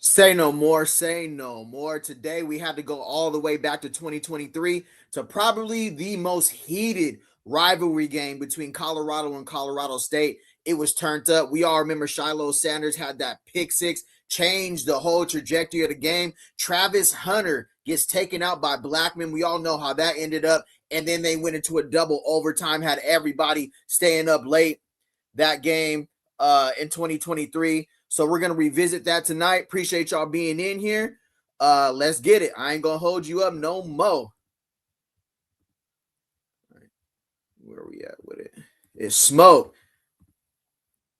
Say no more, say no more. Today we had to go all the way back to 2023 to probably the most heated rivalry game between Colorado and Colorado State. It was turned up. We all remember Shilo Sanders had that pick six, changed the whole trajectory of the game. Travis Hunter gets taken out by Blackman. We all know how that ended up. And then they went into a double overtime, had everybody staying up late that game in 2023. So we're going to revisit that tonight. Appreciate y'all being in here. Let's get it. I ain't going to hold you up no more. All right. Where are we at with it? It's smoke.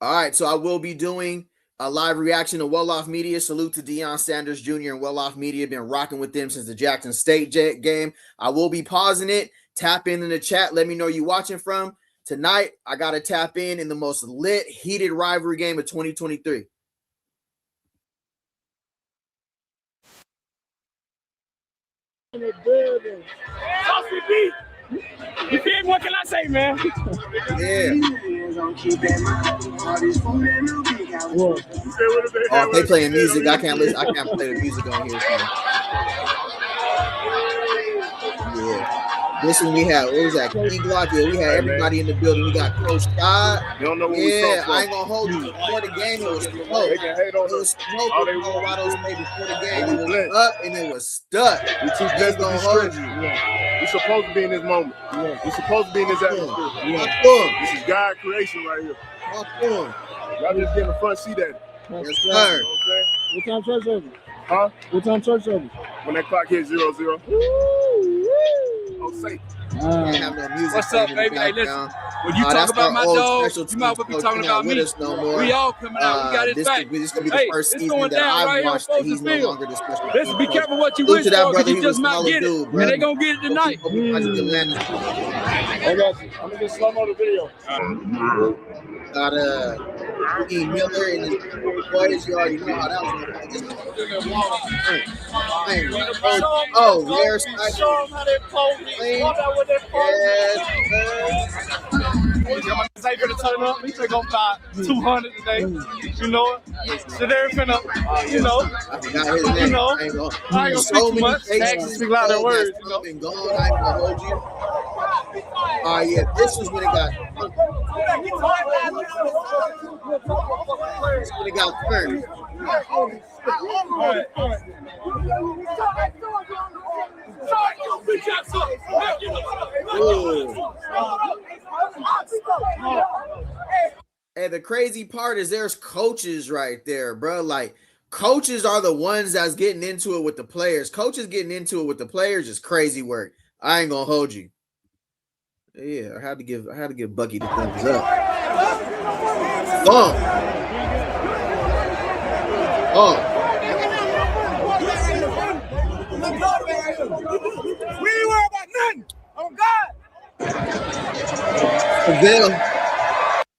All right, so I will be doing a live reaction to Well-Off Media. Salute to Deion Sanders Jr. and Well-Off Media. Been rocking with them since the Jackson State game. I will be pausing it. Tap in the chat. Let me know you watching from. Tonight, I got to tap in the most lit, heated rivalry game of 2023. In the building. You feel me? What can I say, man? Yeah. Oh, if they playing music, I can't listen. I can't play the music on here. So. Yeah. This one we had, what was that? Key Glock. Yeah, we had everybody in the building. We got Coach Scott. Yeah, I ain't gonna hold you. Before the game, it was smoke. It was smoke in Colorado State before the game. It was up and it was stuck. We too blessed to be hold you. We're supposed to be in this moment. We're supposed to be in this atmosphere. This is God creation right here. Y'all just getting the front seat at it. Yes, sir. What time church over? Huh? What time church over? When that clock hits 0-0. Oh, safe. What's up, baby? Hey, listen. When you talk about my dog, you might well be talking about me. We all coming out. We got his back. This could be the first season that I've watched that he's no longer the special. Listen, be careful what you wish for, because you just might get it. And they gonna get it tonight. I got you. I'm gonna just slow mo the video. Got E. Miller and his boys. You already know how that was going. Oh, there's show them how they pose. They gonna turn up. We take on 200 today. You know it. Shedeur finna, you know. I forgot his name. You know. I ain't gonna speak too much. Actions speak louder than words. You know. I ain't gonna hold you. Yeah, this is when it got. This is when it got turned. Hey, the crazy part is there's coaches right there, bro. Like, coaches are the ones that's getting into it with the players. Coaches getting into it with the players is crazy work. I ain't gonna hold you. Yeah, I had to give Bucky the thumbs up. Oh. We ain't worried about nothing. Oh God.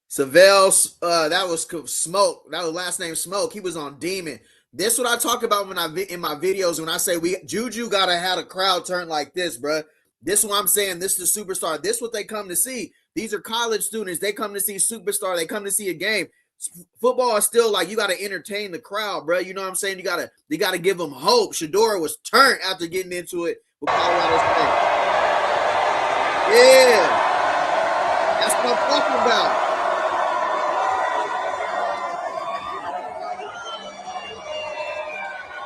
Savell, that was Smoke. That was last name Smoke. He was on Demon. This is what I talk about when in my videos when I say Juju gotta have a crowd turn like this, bro. This is what I'm saying. This is the superstar. This is what they come to see. These are college students. They come to see superstar. They come to see a game. Football is still like you got to entertain the crowd, bro. You know what I'm saying? You gotta give them hope. Shedeur was turned after getting into it with Colorado State. Yeah, that's what I'm talking about.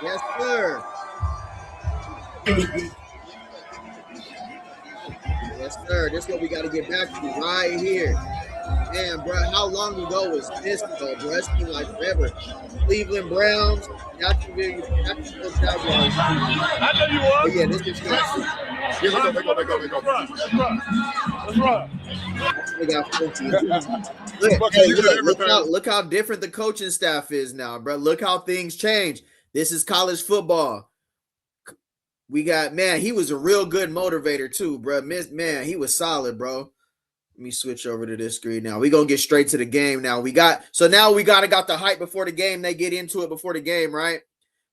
Yes, sir. Yes, sir. This is what we got to get back to right here. Man, bro, how long ago was this, though, bro? It's been like forever. Cleveland Browns, Jacksonville Jaguars. I know you was. But yeah, this is Let's run. We got 14. Look how different the coaching staff is now, bro. Look how things change. This is college football. We got, man, he was a real good motivator too, bro. Man, he was solid, bro. Let me switch over to this screen now. We're going to get straight to the game now. Now we got the hype before the game. They get into it before the game, right?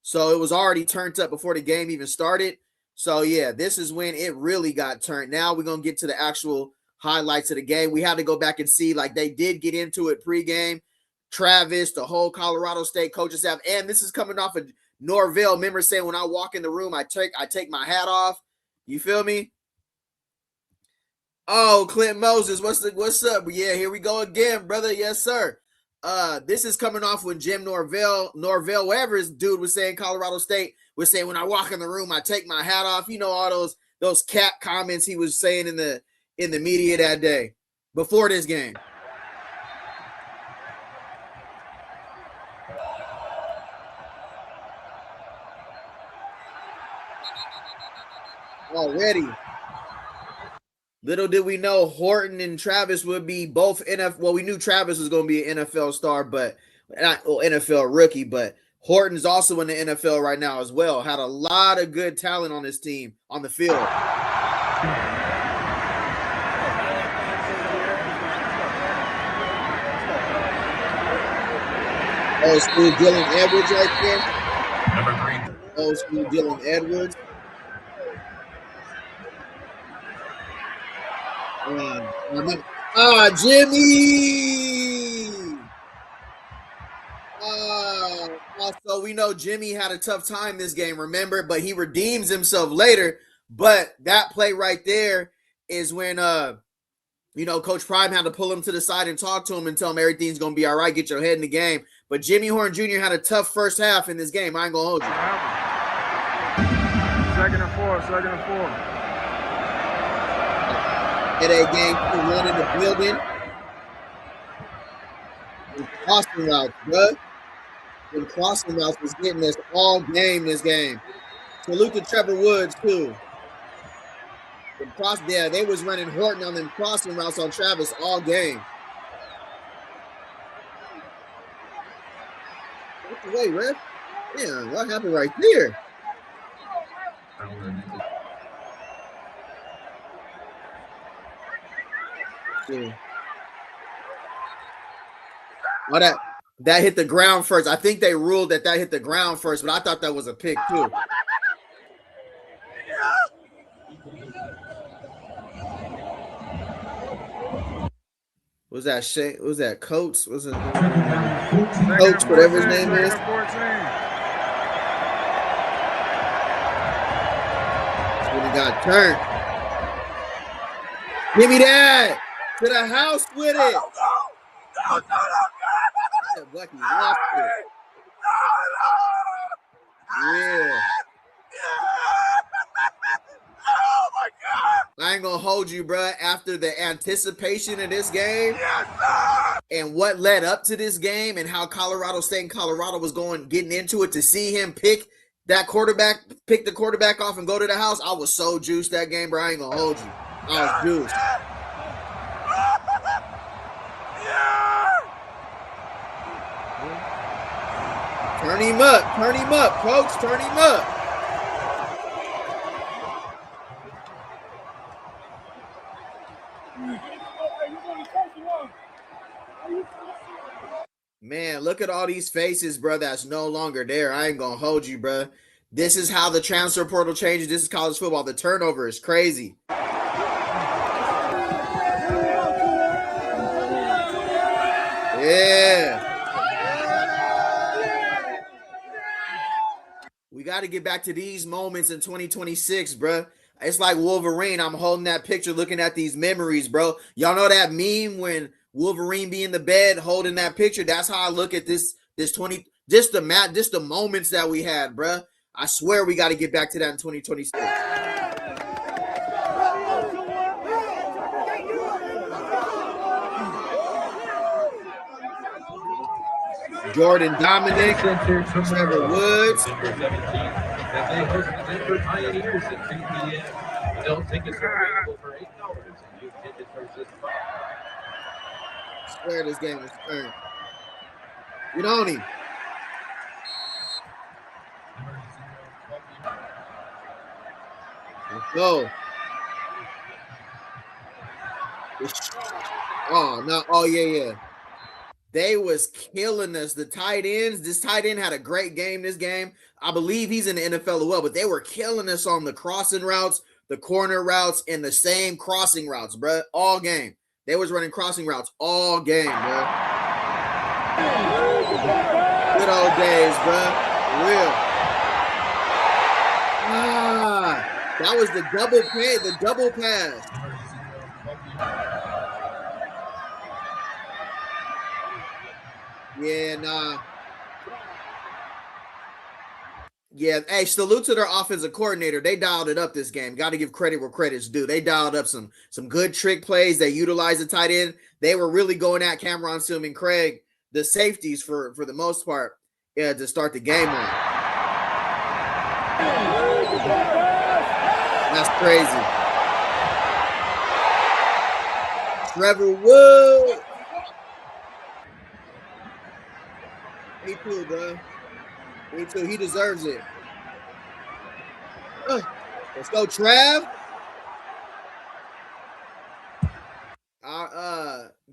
So it was already turned up before the game even started. So, yeah, this is when it really got turned. Now we're going to get to the actual highlights of the game. We had to go back and see, like, they did get into it pregame. Travis, the whole Colorado State coaching staff. And this is coming off of Norvell. Remember saying when I walk in the room, I take my hat off. You feel me? Oh, Clint Moses, what's up? Yeah, here we go again, brother. Yes, sir. This is coming off when Jim Norvell, whatever his dude was saying, Colorado State was saying, when I walk in the room, I take my hat off. You know, all those cap comments he was saying in the media that day before this game. Already. Little did we know Horton and Travis would be both NFL. Well, we knew Travis was going to be an NFL star, but not NFL rookie, but Horton's also in the NFL right now as well. Had a lot of good talent on his team on the field. Old school Dylan Edwards right there. Number 3. Old school Dylan Edwards. Jimmy! Also, we know Jimmy had a tough time this game, remember? But he redeems himself later. But that play right there is when, Coach Prime had to pull him to the side and talk to him and tell him everything's going to be all right, get your head in the game. But Jimmy Horn Jr. had a tough first half in this game. I ain't going to hold you. Second and four. Headache game to run in the building. And crossing routes, bro. And crossing routes was getting us all game this game. Salute to Trevor Woods, too. They was running Horton on them crossing routes on Travis all game. What's the way, ref? Yeah, what happened right there? Yeah. Oh, that hit the ground first. I think they ruled that hit the ground first, but I thought that was a pick too. Was that Shane? Was that Coates? Was it Coates? Whatever his name is. That's when he got turned. Give me that. To the house with it. No. Bucky lost it. Yeah. Oh my God. I ain't gonna hold you, bro. After the anticipation of this game, and what led up to this game, and how Colorado State and Colorado was getting into it, to see him pick the quarterback off and go to the house, I was so juiced that game, bro. I ain't gonna hold you. I was juiced. Turn him up, coach. Turn him up. Man, look at all these faces, bro, that's no longer there. I ain't gonna hold you, bro. This is how the transfer portal changes. This is college football. The turnover is crazy. Yeah. We got to get back to these moments in 2026, bro. It's like Wolverine. I'm holding that picture, looking at these memories, bro. Y'all know that meme when Wolverine be in the bed holding that picture? That's how I look at this just the moments that we had, bro. I swear we got to get back to that in 2026. Jordan Dominic, Trevor Woods. I swear this game is turned. Get on him. Let's go. Oh, no. Oh, yeah. They was killing us. The tight ends. This tight end had a great game this game. I believe he's in the NFL as well, but they were killing us on the crossing routes, the corner routes, and the same crossing routes, bro. All game. They was running crossing routes all game, bro. Good old days, bro. For real. That was the double pass. Yeah, nah. Yeah, hey, salute to their offensive coordinator. They dialed it up this game. Got to give credit where credit's due. They dialed up some good trick plays. They utilized the tight end. They were really going at Cameron Silman Craig, the safeties for the most part, to start the game on. That's crazy. Trevor Wood. Me too, bro. Me too. He deserves it. Let's go, Trav.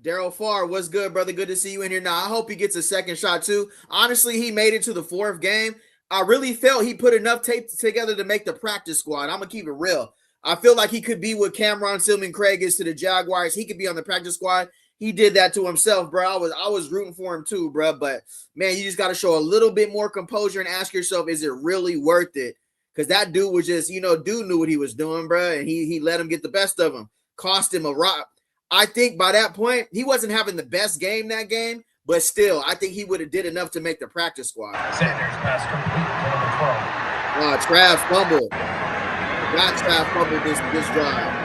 Daryl Farr, what's good, brother? Good to see you in here. Now, I hope he gets a second shot, too. Honestly, he made it to the fourth game. I really felt he put enough tape together to make the practice squad. I'm going to keep it real. I feel like he could be what Cameron Silman Craig is to the Jaguars. He could be on the practice squad. He did that to himself, bro. I was rooting for him too, bro. But, man, you just got to show a little bit more composure and ask yourself, is it really worth it? Because that dude was just, dude knew what he was doing, bro. And he let him get the best of him. Cost him a rock. I think by that point, he wasn't having the best game that game. But still, I think he would have did enough to make the practice squad. Sanders pass complete. Trav fumbled. Got Trav fumbled this drive.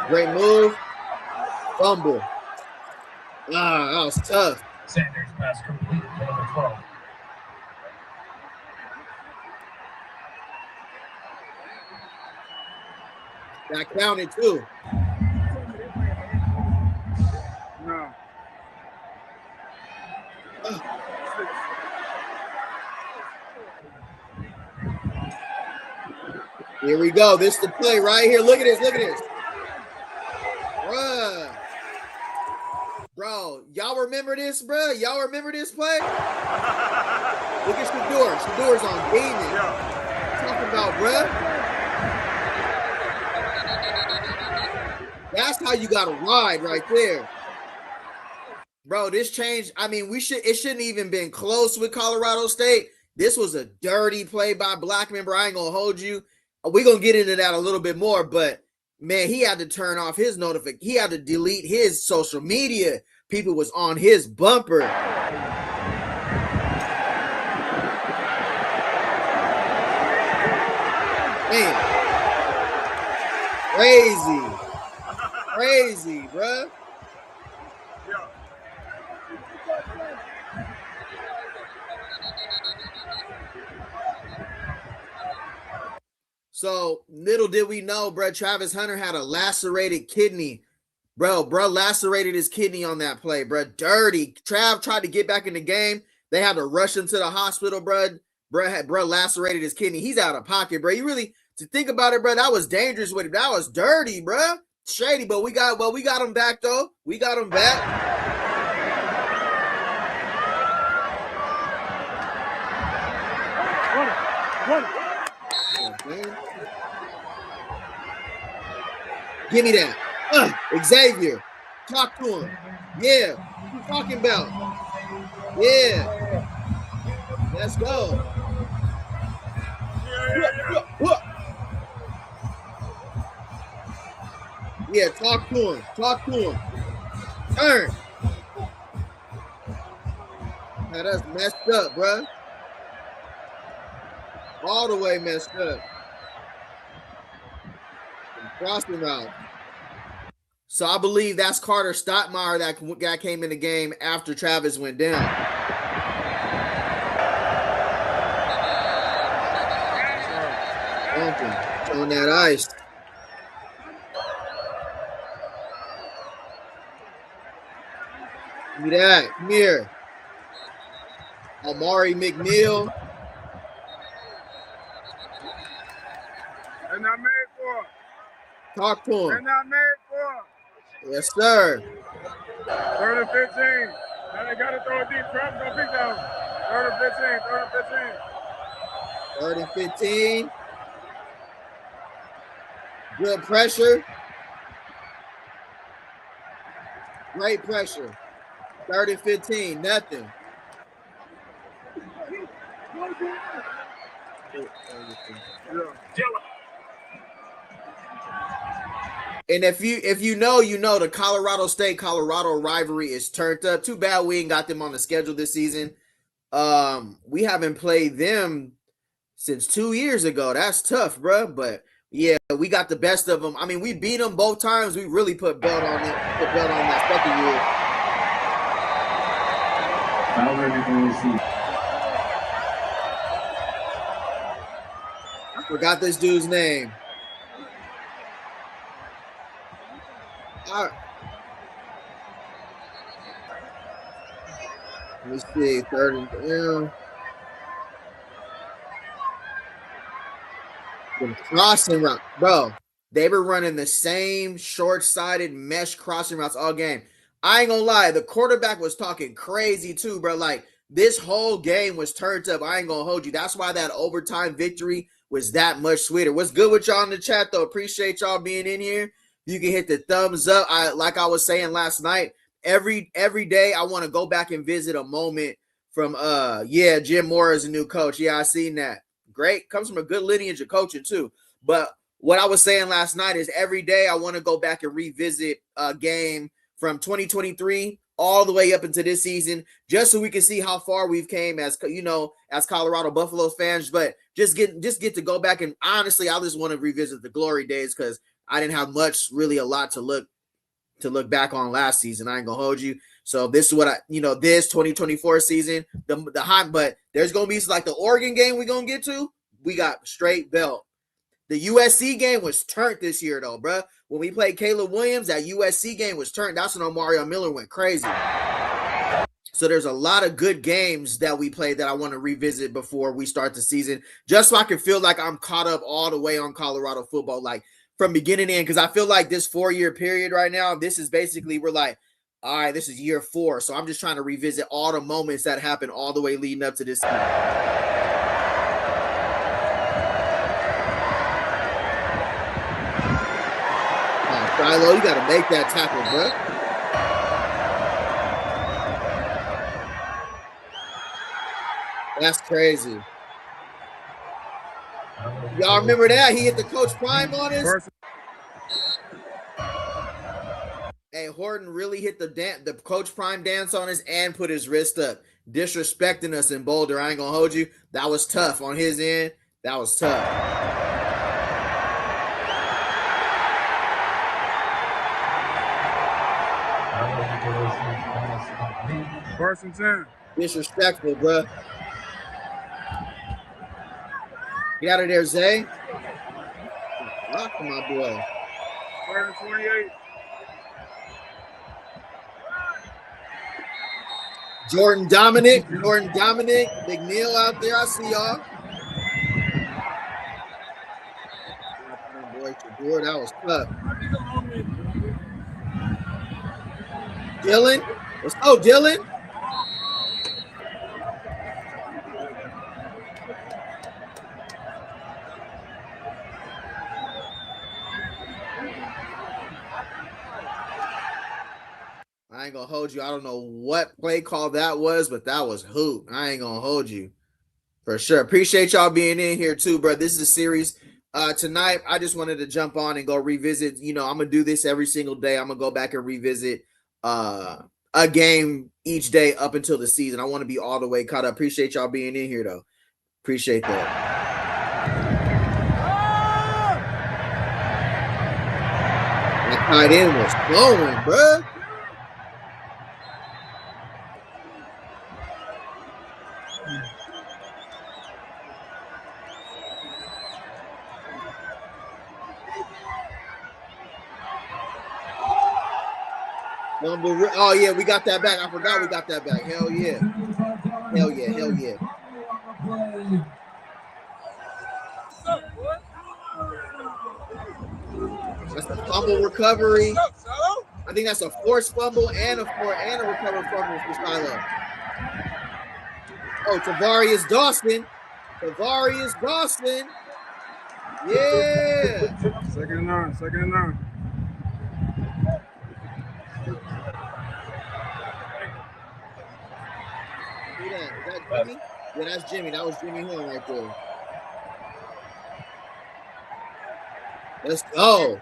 Great move. Fumble. That was tough. Sanders pass complete. Number 12. That counted too. No. Here we go. This is the play right here. Look at this. Look at this. Bruh. Bro, y'all remember this, bro? Y'all remember this play? Look at Shedeur. Shedeur's on demon. Talking about, bruh. That's how you got to ride right there. Bro, this change, I mean, it shouldn't even been close with Colorado State. This was a dirty play by Blackman, bro. I ain't going to hold you. We're going to get into that a little bit more, but, man, he had to turn off his notification. He had to delete his social media. People was on his bumper. Man. Crazy, bro. So, little did we know, bro, Travis Hunter had a lacerated kidney. Bro lacerated his kidney on that play, bro. Dirty. Trav tried to get back in the game. They had to rush him to the hospital, bro. Bro lacerated his kidney. He's out of pocket, bro. You really, to think about it, bro, that was dangerous with him. That was dirty, bro. Shady, but we got him back, though. We got him back. Give me that. Xavier. Talk to him. Yeah. What you talking about? Yeah. Let's go. Yeah, talk to him. Turn. Had us messed up, bro. All the way messed up. Crossing route. So I believe that's Carter Stottmeyer, that guy came in the game after Travis went down. On that ice. Give me that. Come here. Amari McNeil. They're not made for it. Talk to him. They're not made for it. Yes, sir. 3rd and 15. Now they got to throw it deep. Travis gonna pick down. 3rd and 15. 3rd and 15. Good pressure. Great pressure. 3rd and 15, nothing. And if you know, the Colorado State Colorado rivalry is turned up. Too bad we ain't got them on the schedule this season. We haven't played them since 2 years ago. That's tough, bro. But yeah, we got the best of them. I mean, we beat them both times. We really put belt on it. Put belt on that second year. I forgot this dude's name. All right. Let me see. 3rd and down. Crossing route, bro. They were running the same short-sided mesh crossing routes all game. I ain't gonna lie, the quarterback was talking crazy too, bro. Like, this whole game was turned up. I ain't gonna hold you. That's why that overtime victory was that much sweeter. What's good with y'all in the chat, though? Appreciate y'all being in here. You can hit the thumbs up. Like I was saying last night, every day I want to go back and visit a moment from Jim Moore is a new coach. Yeah, I seen that. Great. Comes from a good lineage of coaching too. But what I was saying last night is every day I want to go back and revisit a game from 2023 all the way up into this season, just so we can see how far we've came as Colorado Buffaloes fans. But just get to go back, and honestly, I just want to revisit the glory days because I didn't have a lot to look back on last season. I ain't gonna hold you. So this is what this 2024 season, the hot, but there's gonna be like the Oregon game we're gonna get to. We got straight belt. The USC game was turned this year though, bro. When we played Caleb Williams, that USC game was turned. That's when Mario Miller went crazy. So there's a lot of good games that we played that I want to revisit before we start the season, just so I can feel like I'm caught up all the way on Colorado football, like from beginning to end. Because I feel like this 4-year period right now, this is basically, we're like, all right, this is year 4. So I'm just trying to revisit all the moments that happened all the way leading up to this season. Shilo, you got to make that tackle, bro. That's crazy. Y'all remember that? He hit the Coach Prime on us. Hey, Horton really hit the Coach Prime dance on us and put his wrist up, disrespecting us in Boulder. I ain't gonna hold you. That was tough on his end. That was tough. First and 10. Disrespectful, bro. Get out of there, Zay. Lock my boy. 3rd and 28. Jordan Dominic, Big Neil out there. I see y'all. Boy, Shedeur, that was tough. Dylan, let's go, Dylan. I ain't gonna hold you. I don't know what play call that was, but that was hoop. I ain't gonna hold you for sure. Appreciate y'all being in here too, bro. This is a series. Tonight, I just wanted to jump on and go revisit. I'm gonna do this every single day. I'm gonna go back and revisit a game each day up until the season. I want to be all the way caught up. Appreciate y'all being in here though. Appreciate that. That tight end was flowing, bro. Oh, yeah, we got that back. I forgot we got that back. Hell yeah. Hell yeah, hell yeah. That's a fumble recovery. I think that's a forced fumble and a recovered fumble for Shilo. Oh, Tavarius Dawson. Yeah. Second and 9. that? Is that Jimmy? Yeah, that's Jimmy. That was Jimmy Horn right there. Let's go.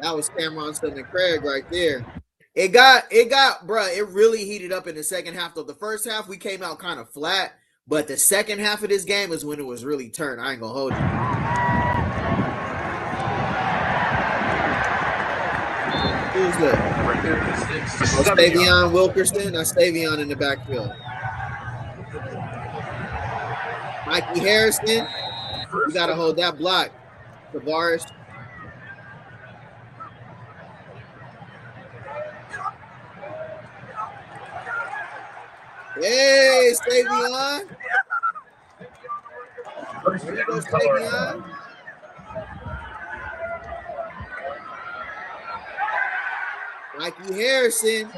That was Cameron Sutton Craig right there. It got, bro, it really heated up in the second half, though. The first half, we came out kind of flat, but the second half of this game is when it was really turned. I ain't gonna hold you. Who's that? Stavion Wilkerson. That's Stavion in the backfield. Mikey Harrison. You got to hold that block. Tavares. Hey, Stavion. There you go, Stavion. Mikey Harrison.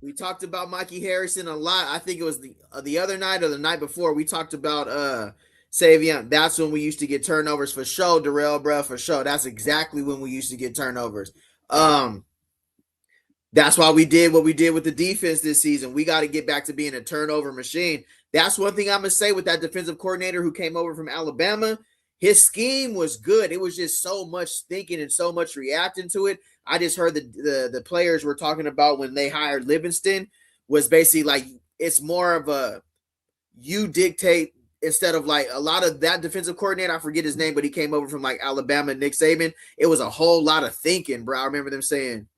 We talked about Mikey Harrison a lot. I think it was the other night or the night before we talked about Savion. That's when we used to get turnovers for sure, Darrell, bro, for sure. That's exactly when we used to get turnovers. That's why we did what we did with the defense this season. We got to get back to being a turnover machine. That's one thing I'm going to say with that defensive coordinator who came over from Alabama. His scheme was good. It was just so much thinking and so much reacting to it. I just heard the players were talking about when they hired Livingston was basically like it's more of a you dictate instead of like a lot of that defensive coordinator. I forget his name, but he came over from like Alabama, Nick Saban. It was a whole lot of thinking, bro. I remember them saying,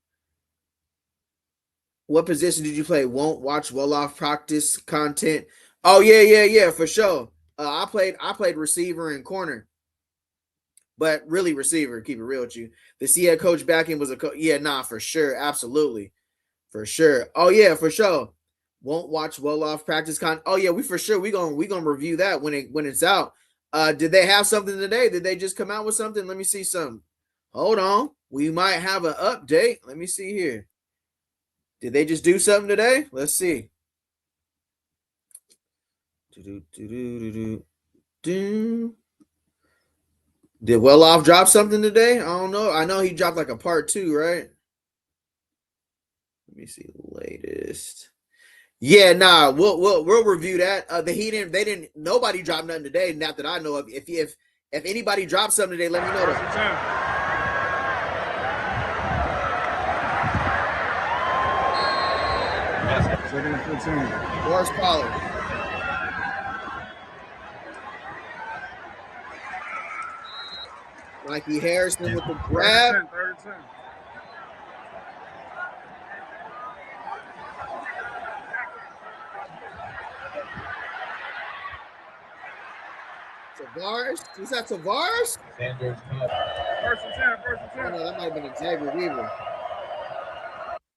"What position did you play? Won't watch well-off practice content." Oh yeah, for sure. I played receiver and corner. But really receiver, keep it real with you. The head coach back end was for sure. Absolutely. For sure. Oh, yeah, for sure. Won't watch well-off practice con. Oh, yeah, we gonna review that when it's out. Did they have something today? Did they just come out with something? Let me see something. Hold on. We might have an update. Let me see here. Did they just do something today? Let's see. Did Well-Off drop something today? I don't know. I know he dropped like a part 2, right? Let me see the latest. Yeah, nah, we'll review that. Nobody dropped nothing today, not that I know of. If anybody dropped something today, let me know. Second and 15. Morris Pollard. Mikey Harrison with the grab. Third and 10. Tavares? Is that Tavares? First and 10. Oh, no, that might have been Xavier Weaver.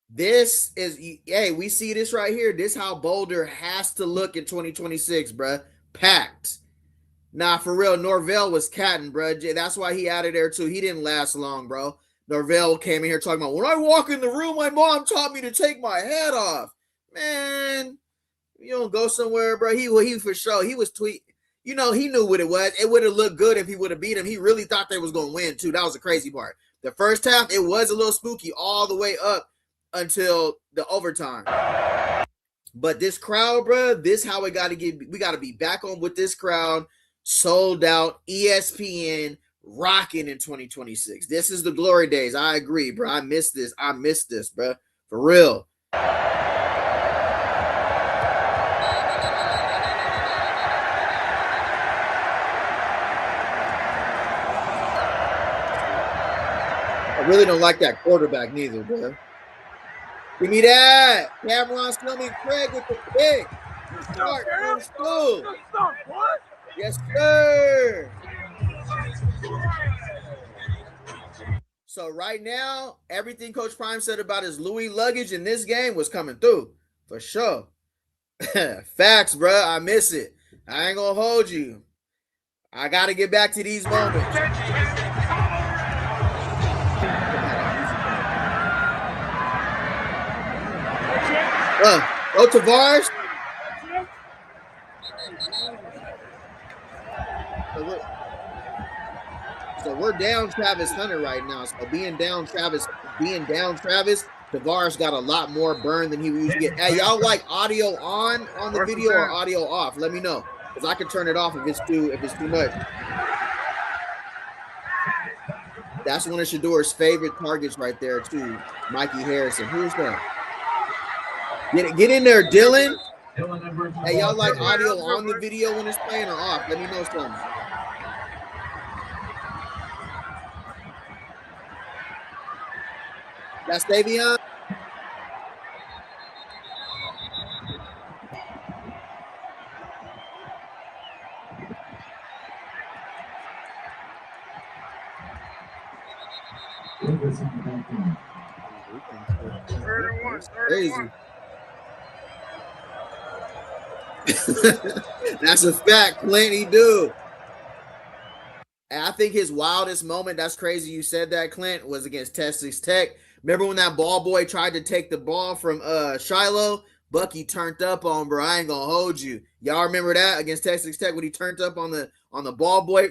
This is, hey, we see this right here. This is how Boulder has to look in 2026, bruh. Packed. Nah, for real, Norvell was catting, bro. That's why he out of there, too. He didn't last long, bro. Norvell came in here talking about, when I walk in the room, my mom taught me to take my hat off. Man, you don't go somewhere, bro. He for sure. He was tweet. You know, he knew what it was. It would have looked good if he would have beat him. He really thought they was going to win, too. That was the crazy part. The first half, it was a little spooky all the way up until the overtime. But this crowd, bro, this how we got to get. We got to be back on with this crowd. Sold out, ESPN, rocking in 2026. This is the glory days. I agree, bro. I miss this, bro. For real. I really don't like that quarterback neither, bro. Give me that. Cameron Sutton Craig with the pick. Start, what? Yes, sir. So right now, everything Coach Prime said about his Louis luggage in this game was coming through. For sure. Facts, bro. I miss it. I ain't going to hold you. I got to get back to these moments. Go Tavares. So we're down Travis Hunter right now. So being down Travis Tavares got a lot more burn than he usually get. Hey, y'all like audio on the video or audio off? Let me know, because I can turn it off if it's too much. That's one of Shedeur's favorite targets right there too, Mikey Harrison. Who's that? Get in there, Dylan. Hey, y'all like audio on the video when it's playing or off? Let me know something. That's Davion. Crazy. That's a fact, plenty do. And I think his wildest moment, that's crazy you said that, Clint, was against Texas Tech. Remember when that ball boy tried to take the ball from Shilo? Bucky turned up on, bro. I ain't gonna hold you. Y'all remember that against Texas Tech when he turned up on the ball boy?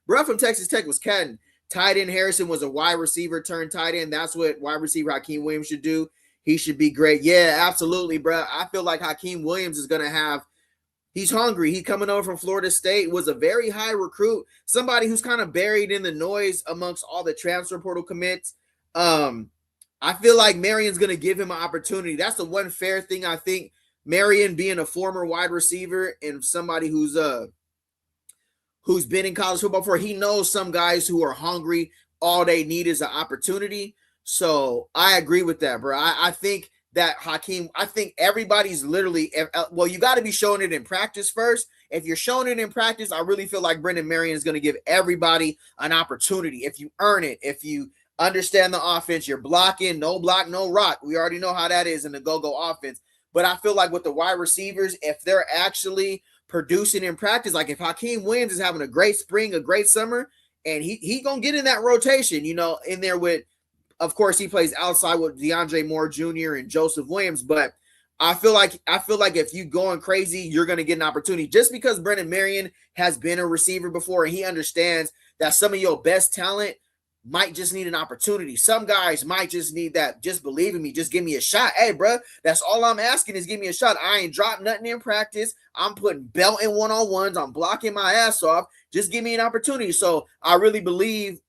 Bro from Texas Tech was catting. Tight end Harrison was a wide receiver turned tight end. That's what wide receiver Hakeem Williams should do. He should be great. Yeah, absolutely, bro. I feel like Hakeem Williams is going to have – he's hungry. He coming over from Florida State, was a very high recruit, somebody who's kind of buried in the noise amongst all the transfer portal commits. I feel like Marion's going to give him an opportunity. That's the one fair thing I think. Marion being a former wide receiver and somebody who's been in college football before, he knows some guys who are hungry. All they need is an opportunity. So I agree with that, bro. I think that Hakeem, I think everybody's literally, well, you got to be showing it in practice first. If you're showing it in practice, I really feel like Brendan Marion is going to give everybody an opportunity. If you earn it, if you understand the offense, you're blocking, no block, no rock. We already know how that is in the go-go offense. But I feel like with the wide receivers, if they're actually producing in practice, like if Hakeem Williams is having a great spring, a great summer, and he going to get in that rotation, you know, in there with, of course, he plays outside with DeAndre Moore Jr. and Joseph Williams, but I feel like if you going crazy, you're going to get an opportunity just because Brendan Marion has been a receiver before and he understands that some of your best talent might just need an opportunity. Some guys might just need that. Just believe in me. Just give me a shot. Hey, bro, that's all I'm asking is give me a shot. I ain't dropped nothing in practice. I'm putting belt in one-on-ones. I'm blocking my ass off. Just give me an opportunity. So I really believe,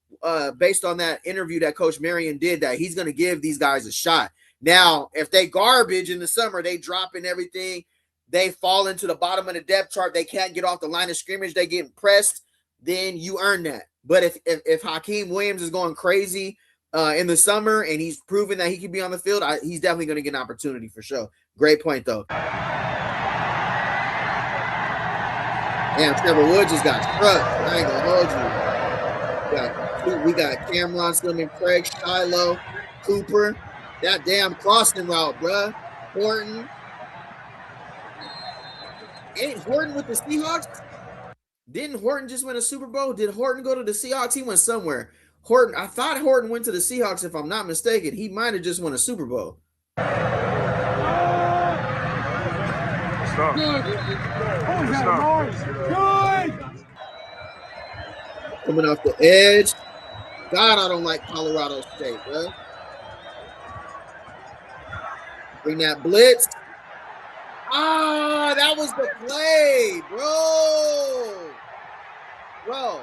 based on that interview that Coach Marion did, that he's going to give these guys a shot. Now, if they garbage in the summer, they dropping everything, they fall into the bottom of the depth chart, they can't get off the line of scrimmage, they get pressed, then you earn that. But if Hakeem Williams is going crazy in the summer and he's proven that he can be on the field, he's definitely going to get an opportunity for sure. Great point, though. Damn, Trevor Woods just got struck. I ain't going to hold you. We got Cameron, Stillman, Craig, Shilo, Cooper. That damn crossing route, bruh. Horton. Ain't Horton with the Seahawks? Didn't Horton just win a Super Bowl? Did Horton go to the Seahawks? He went somewhere. I thought Horton went to the Seahawks, if I'm not mistaken. He might have just won a Super Bowl. Stop. Good. Coming off the edge. God, I don't like Colorado State, bro. Bring that blitz. Ah, that was the play, bro. Bro,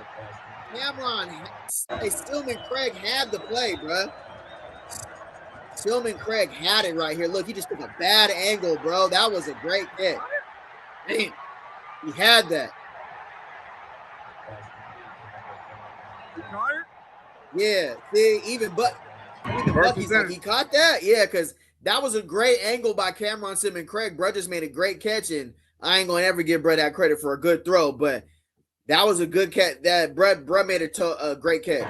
Cameron, Stillman Craig had the play, bro. Stillman Craig had it right here. Look, he just took a bad angle, bro. That was a great hit. Man, he had that. Yeah, see, even Bucky's like, he caught that? Yeah, because that was a great angle by Cameron Stillman Craig. Bro just made a great catch, and I ain't going to ever give Bro that credit for a good throw, but that was a good catch. That Bro made a great catch.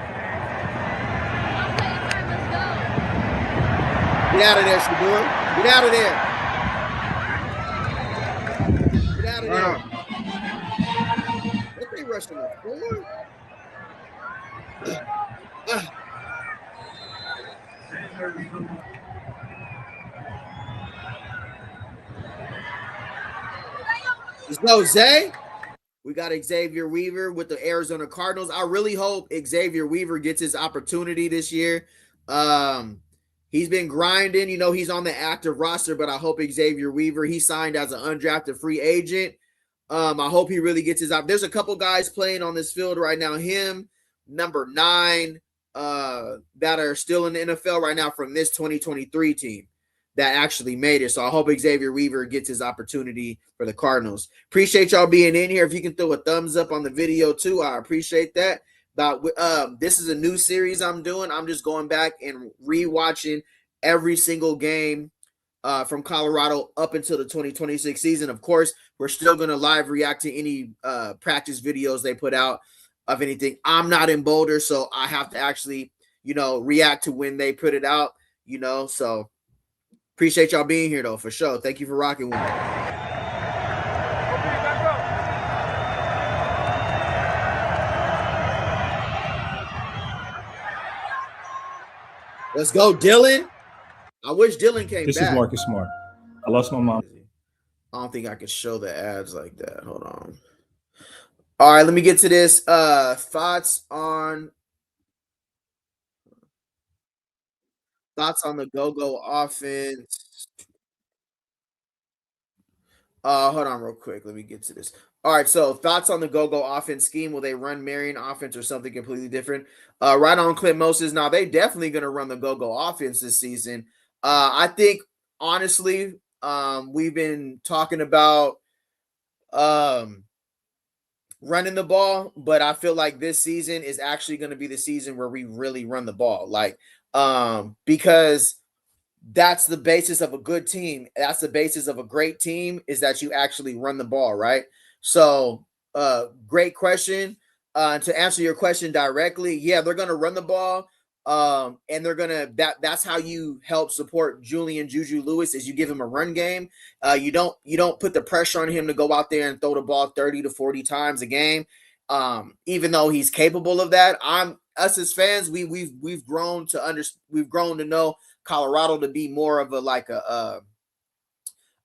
Get out of there, Shedeur. Get out of there. Get out of there. What they rushing the floor? Let's go, Zay. We got Xavier Weaver with the Arizona Cardinals. I really hope Xavier Weaver gets his opportunity this year. He's been grinding. You know, he's on the active roster, but I hope Xavier Weaver, he signed as an undrafted free agent. I hope he really gets his out. There's a couple guys playing on this field right now. Him, number 9, that are still in the NFL right now from this 2023 team that actually made it. So I hope Xavier Weaver gets his opportunity for the Cardinals. Appreciate y'all being in here. If you can throw a thumbs up on the video too, I appreciate that. This is a new series I'm doing. I'm just going back and rewatching every single game from Colorado up until the 2026 season. Of course, we're still going to live react to any practice videos they put out of anything. I'm not in Boulder, so I have to actually, react to when they put it out, so appreciate y'all being here though, for sure. Thank you for rocking with me. Let's go, Dylan. I wish Dylan came back. This is Marcus Smart. I lost my mom. I don't think I could show the ads like that. Hold on. All right, let me get to this. Thoughts on the go-go offense. Hold on real quick. Let me get to this. All right, so thoughts on the go-go offense scheme. Will they run Marion offense or something completely different? Right on, Clint Moses. Now, they definitely going to run the go-go offense this season. I think, honestly, we've been talking about running the ball, but I feel like this season is actually going to be the season where we really run the ball. Because that's the basis of a good team. That's the basis of a great team, is that you actually run the ball, right? So, great question. To answer your question directly, yeah, they're going to run the ball. And they're gonna that's how you help support Julian Juju Lewis, is you give him a run game. You don't put the pressure on him to go out there and throw the ball 30 to 40 times a game. Even though he's capable of that. Us as fans, we've grown to know Colorado to be more of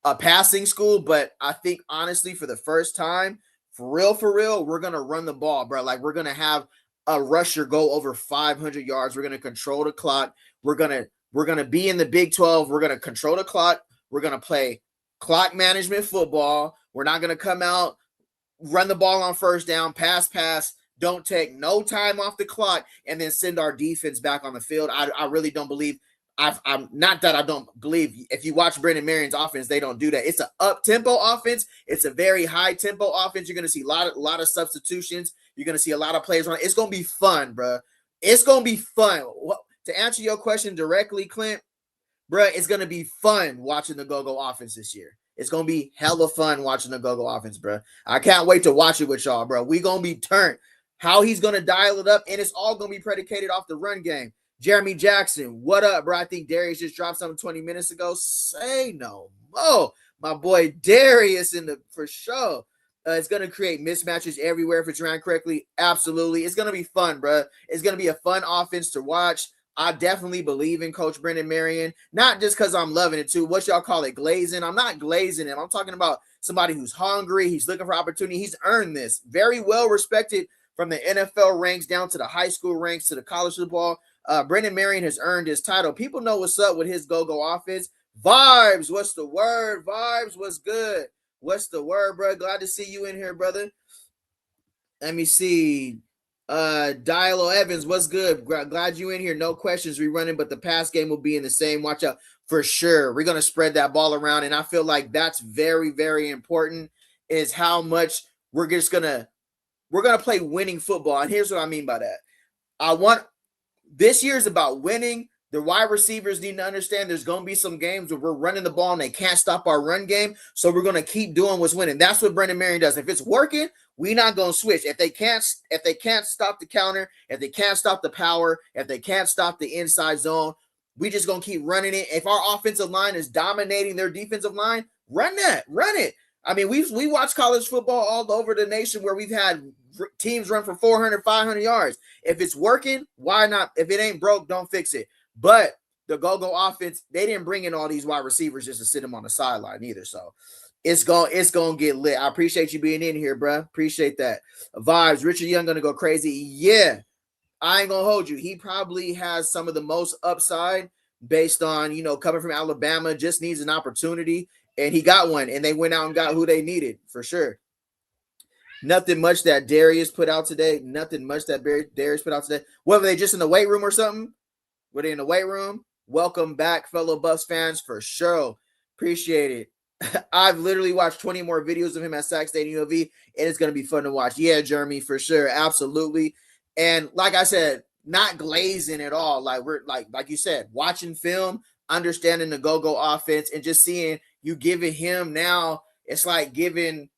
a passing school, but I think honestly, for the first time, for real, we're gonna run the ball, bro. Like, we're gonna have a rusher go over 500 yards. We're going to control the clock. We're going to be in the Big 12. We're going to control the clock. We're going to play clock management football. We're not going to come out, run the ball on first down, pass, don't take no time off the clock, and then send our defense back on the field. I really don't believe I'm not that I don't believe. If you watch Brendan Marion's offense, they don't do that. It's an up-tempo offense. It's a very high-tempo offense. You're going to see a lot of substitutions. You're going to see a lot of players on. It's going to be fun, bro. It's going to be fun. To answer your question directly, Clint, bro, it's going to be fun watching the go-go offense this year. It's going to be hella fun watching the go-go offense, bro. I can't wait to watch it with y'all, bro. We going to be turned. How he's going to dial it up, and it's all going to be predicated off the run game. Jeremy Jackson, what up, bro? I think Darius just dropped something 20 minutes ago. Say no more. My boy Darius for sure. It's going to create mismatches everywhere if it's ran correctly. Absolutely. It's going to be fun, bro. It's going to be a fun offense to watch. I definitely believe in Coach Brendan Marion, not just because I'm loving it too. What y'all call it, glazing? I'm not glazing him. I'm talking about somebody who's hungry. He's looking for opportunity. He's earned this. Very well respected from the NFL ranks down to the high school ranks to the college football. Brendan Marion has earned his title. People know what's up with his go-go offense. Vibes, what's the word? Vibes, what's good? What's the word, bro? Glad to see you in here, brother. Let me see. Dialo Evans, what's good? Glad you in here. No questions rerunning, but the pass game will be in the same. Watch out for sure. We're going to spread that ball around, and I feel like that's very, very important, is how much we're going to play winning football. And here's what I mean by that. This year is about winning. The wide receivers need to understand there's going to be some games where we're running the ball and they can't stop our run game. So we're going to keep doing what's winning. That's what Brendan Marion does. If it's working, we're not going to switch. If they can't stop the counter, if they can't stop the power, if they can't stop the inside zone, we just going to keep running it. If our offensive line is dominating their defensive line, run it. I mean, we watch college football all over the nation where we've had teams run for 400, 500 yards. If it's working, why not? If it ain't broke, don't fix it. But the go-go offense, they didn't bring in all these wide receivers just to sit them on the sideline either. So it's going to get lit. I appreciate you being in here, bro. Appreciate that. Vibes, Richard Young going to go crazy. Yeah, I ain't going to hold you. He probably has some of the most upside based on, you know, coming from Alabama, just needs an opportunity, and he got one, and they went out and got who they needed for sure. Nothing much that Darius put out today. Nothing much that Darius put out today. Whether they just in the weight room or something, were they in the weight room? Welcome back, fellow Buffs fans, for sure. Appreciate it. I've literally watched 20 more videos of him at Sac State and U of V, and it's going to be fun to watch. Yeah, Jeremy, for sure. Absolutely. And like I said, not glazing at all. Like we're like you said, watching film, understanding the go-go offense, and just seeing you giving him now, it's like giving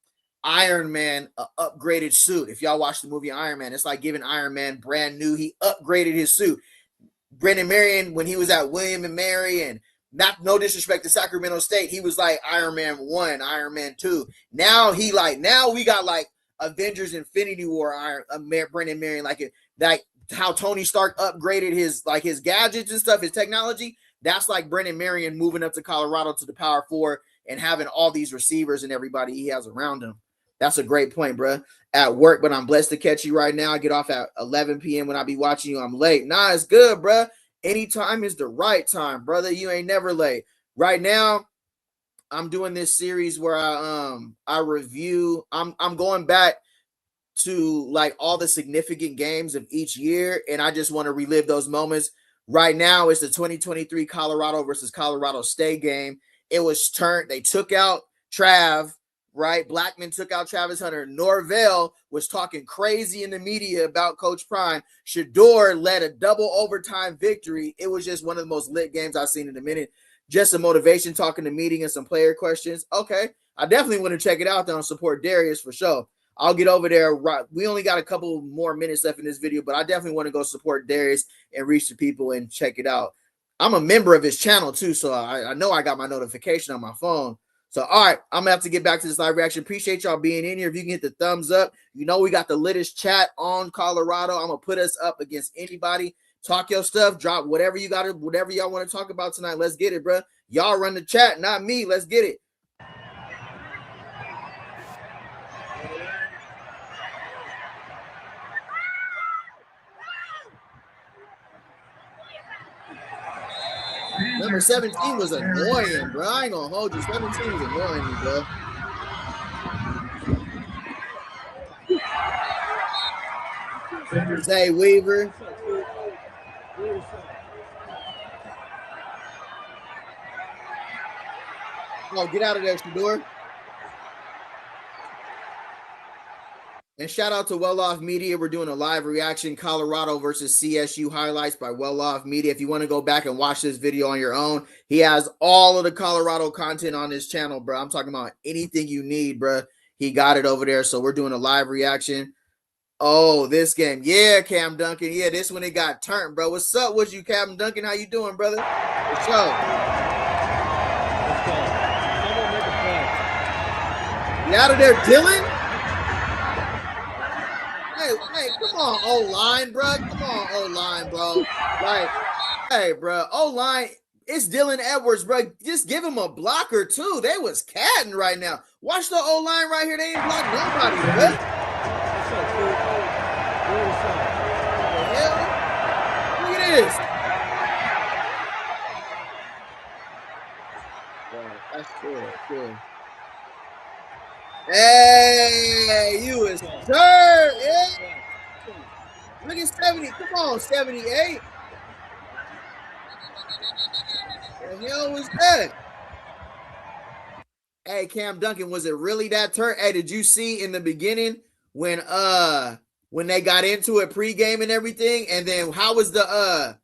Iron Man an upgraded suit. If y'all watch the movie Iron Man, it's like giving Iron Man brand new. He upgraded his suit. Brendan Marion, when he was at William and Mary, and no disrespect to Sacramento State, he was like Iron Man 1, Iron Man 2. Now we got like Avengers Infinity War Brendan Marion, like how Tony Stark upgraded his gadgets and stuff, his technology. That's like Brendan Marion moving up to Colorado to the Power 4 and having all these receivers and everybody he has around him. That's a great point, bro. At work, but I'm blessed to catch you right now. I get off at 11 p.m. when I be watching you. I'm late. Nah, it's good, bro. Anytime is the right time, brother. You ain't never late. Right now, I'm doing this series where I review. I'm going back to like all the significant games of each year, and I just want to relive those moments. Right now, it's the 2023 Colorado versus Colorado State game. It was turned. They took out Trav. Right, Blackman took out Travis Hunter. Norvell was talking crazy in the media about Coach Prime. Shedeur led a double overtime victory. It was just one of the most lit games I've seen in a minute. Just some motivation, talking to meeting, and some player questions. Okay, I definitely want to check it out though and support Darius for sure. I'll get over there. Right, we only got a couple more minutes left in this video, but I definitely want to go support Darius and reach the people and check it out. I'm a member of his channel too, so I know I got my notification on my phone. So, all right, I'm going to have to get back to this live reaction. Appreciate y'all being in here. If you can hit the thumbs up, you know we got the littest chat on Colorado. I'm going to put us up against anybody. Talk your stuff. Drop whatever you got, whatever y'all want to talk about tonight. Let's get it, bro. Y'all run the chat, not me. Let's get it. Number 17 was annoying, bro. I ain't gonna hold you. 17 was annoying me, bro. Zay Weaver. Oh, get out of there, Shedeur. And shout out to Well Off Media. We're doing a live reaction, Colorado versus CSU highlights by Well Off Media. If you want to go back and watch this video on your own, he has all of the Colorado content on his channel, bro. I'm talking about anything you need, bro. He got it over there. So we're doing a live reaction. Oh, this game. Yeah, Cam Duncan. Yeah, this one it got turned, bro. What's up with you, Cam Duncan? How you doing, brother? What's up? Get out of there, Dylan. Hey, come on, O-line, bro. Come on, O-line, bro. Like, hey, bro, O-line, it's Dylan Edwards, bro. Just give him a block or two. They was catting right now. Watch the O-line right here. They ain't blocked nobody, bro. What the hell? Look at this. Wow, that's cool. Hey, you is third. Yeah. Look at 70. Come on, 78. What the hell was that? Hey, Cam Duncan, was it really that turn? Hey, did you see in the beginning when they got into it pregame and everything? And then how was the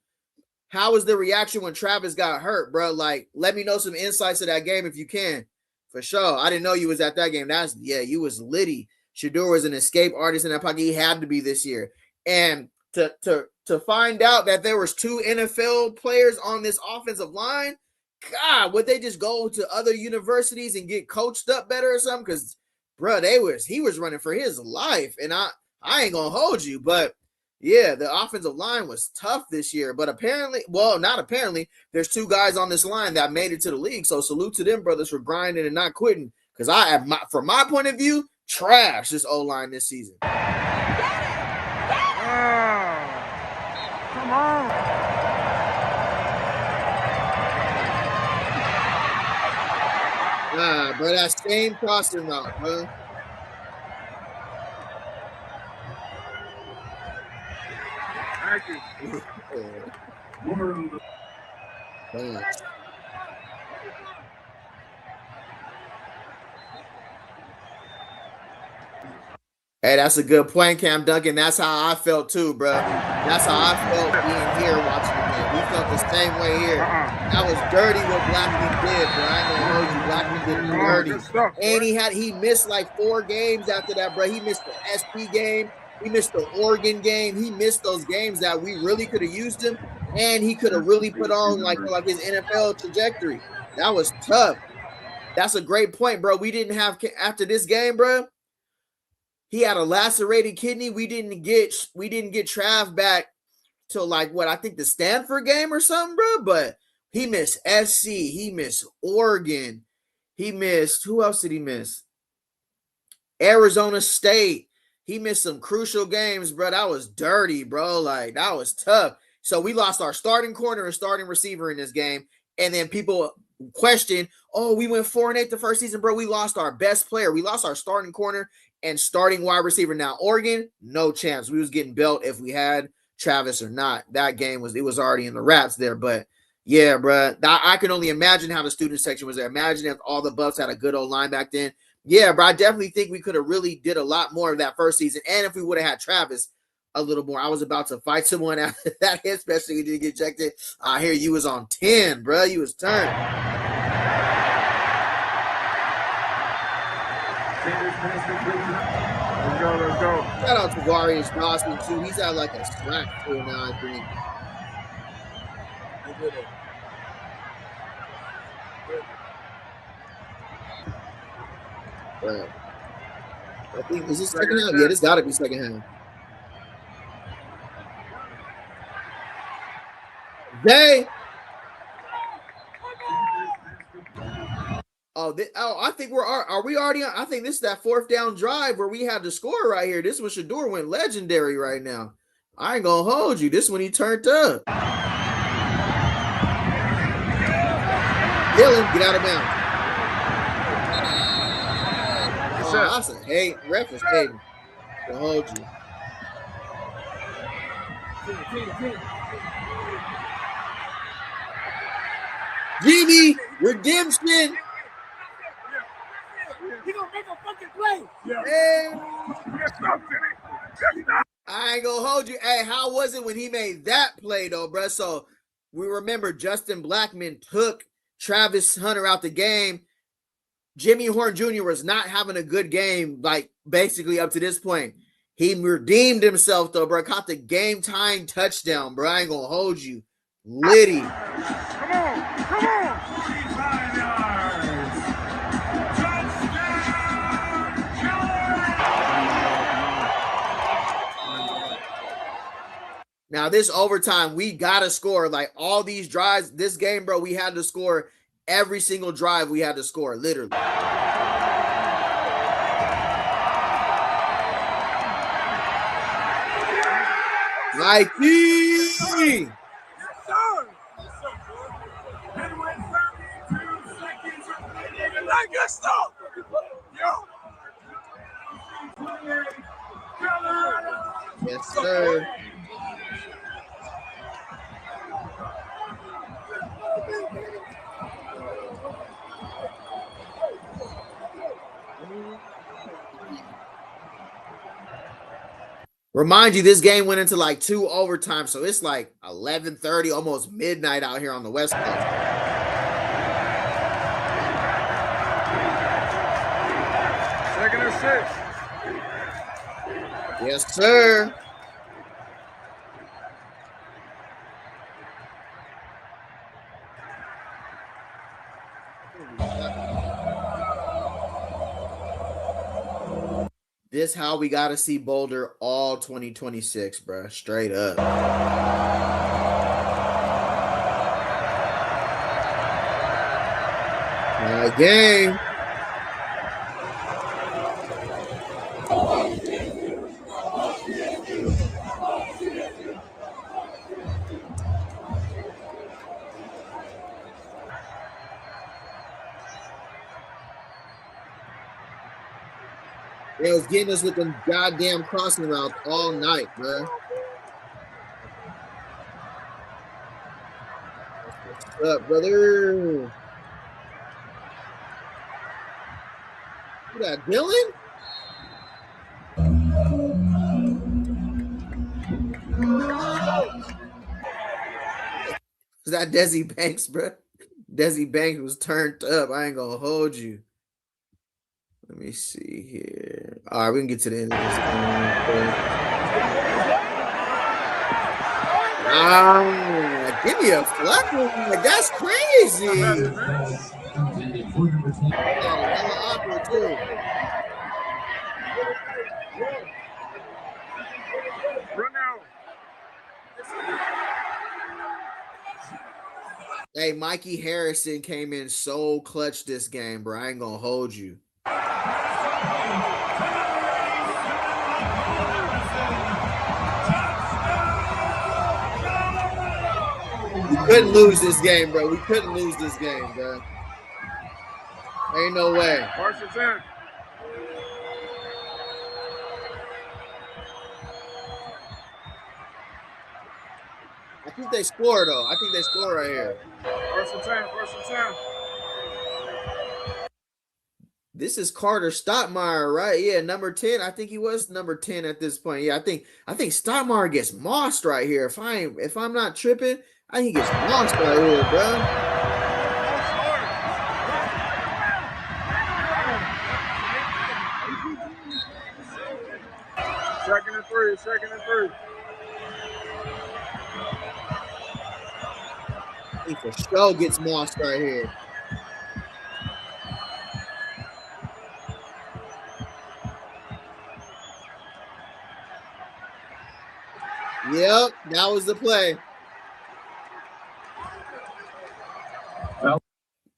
reaction when Travis got hurt, bro? Like, let me know some insights of that game if you can. For sure. I didn't know you was at that game. You was litty. Shedeur was an escape artist in that pocket. He had to be this year. And to find out that there was 2 NFL players on this offensive line, God, would they just go to other universities and get coached up better or something? Because, bro, he was running for his life. And I ain't gonna hold you, but yeah, the offensive line was tough this year, but apparently, well, not apparently, there's 2 guys on this line that made it to the league. So salute to them brothers for grinding and not quitting. Because from my point of view, trash this O-line this season. Come on. Nah, bro, that same crossing route, bro. Hey, that's a good point, Cam Duncan. That's how I felt too, bro. That's how I felt being here watching the game. We felt the same way here. That was dirty what Blackman did, bro. I ain't gonna hold you. Blackman did dirty. And he missed like 4 games after that, bro. He missed the SP game. He missed the Oregon game. He missed those games that we really could have used him, and he could have really put on like his NFL trajectory. That was tough. That's a great point, bro. We didn't have after this game, bro. He had a lacerated kidney. We didn't get Trav back till like what I think the Stanford game or something, bro. But he missed SC. He missed Oregon. He missed, who else did he miss? Arizona State. He missed some crucial games, bro. That was dirty, bro. Like, that was tough. So we lost our starting corner and starting receiver in this game. And then people question, oh, we went 4-8 the first season, bro. We lost our best player. We lost our starting corner and starting wide receiver. Now, Oregon, no chance. We was getting built if we had Travis or not. That game was already in the wraps there. But yeah, bro, I can only imagine how the student section was there. Imagine if all the Buffs had a good old line back then. Yeah, bro, I definitely think we could have really did a lot more of that first season. And if we would have had Travis a little more, I was about to fight someone after that, especially when you didn't get ejected. I hear you was on 10, bro. You was turned. Let's go. Shout out to Warriors Dawson, too. He's at like a slack too now, I think. Right. I think, is this second half? Yeah, this got to be second half. Jay. I think are we already on? I think this is that 4th down drive where we had the score right here. This was Shedeur went legendary right now. I ain't gonna hold you. This one he turned up. Dylan, get out of bounds. Oh, that's a hate. Ref is hating. To hold you. Jimmy, redemption. He gonna make a fucking play. Hey. I ain't gonna hold you. Hey, how was it when he made that play though, bro? So we remember Justin Blackman took Travis Hunter out the game. Jimmy Horn Jr. was not having a good game, like basically up to this point. He redeemed himself though, bro. Caught the game-tying touchdown, bro. I ain't gonna hold you. Liddy. Come on. 45 yards. Now, this overtime, we got to score. Like, all these drives, this game, bro, we had to score. Every single drive, we had to score, literally. Nike! Yes, sir. Remind you, this game went into like 2 overtime, so it's like 11:30, almost midnight out here on the West Coast. Second and 6. Yes, sir. This how we got to see Boulder all 2026, bro. Straight up. Game. They was getting us with them goddamn crossing routes all night, bro. What's up, brother? Who that, Dylan? Is that Desi Banks, bro? Desi Banks was turned up. I ain't gonna hold you. Let me see here. All right, we can get to the end of this game. Give me a flat one. That's crazy. Awkward too. Hey, Mikey Harrison came in so clutch this game, bro. I ain't gonna hold you. We couldn't lose this game, bro. We couldn't lose this game, bro. Ain't no way. I think they score, though. I think they score right here. First and 10, first and 10. This is Carter Stottmeyer, right? Yeah, number 10. I think he was number 10 at this point. Yeah, I think Stottmeyer gets mossed right here. If I'm not tripping, I think he gets mossed right here, bro. Second and three, second and three. He for sure gets mossed right here. Yep, that was the play.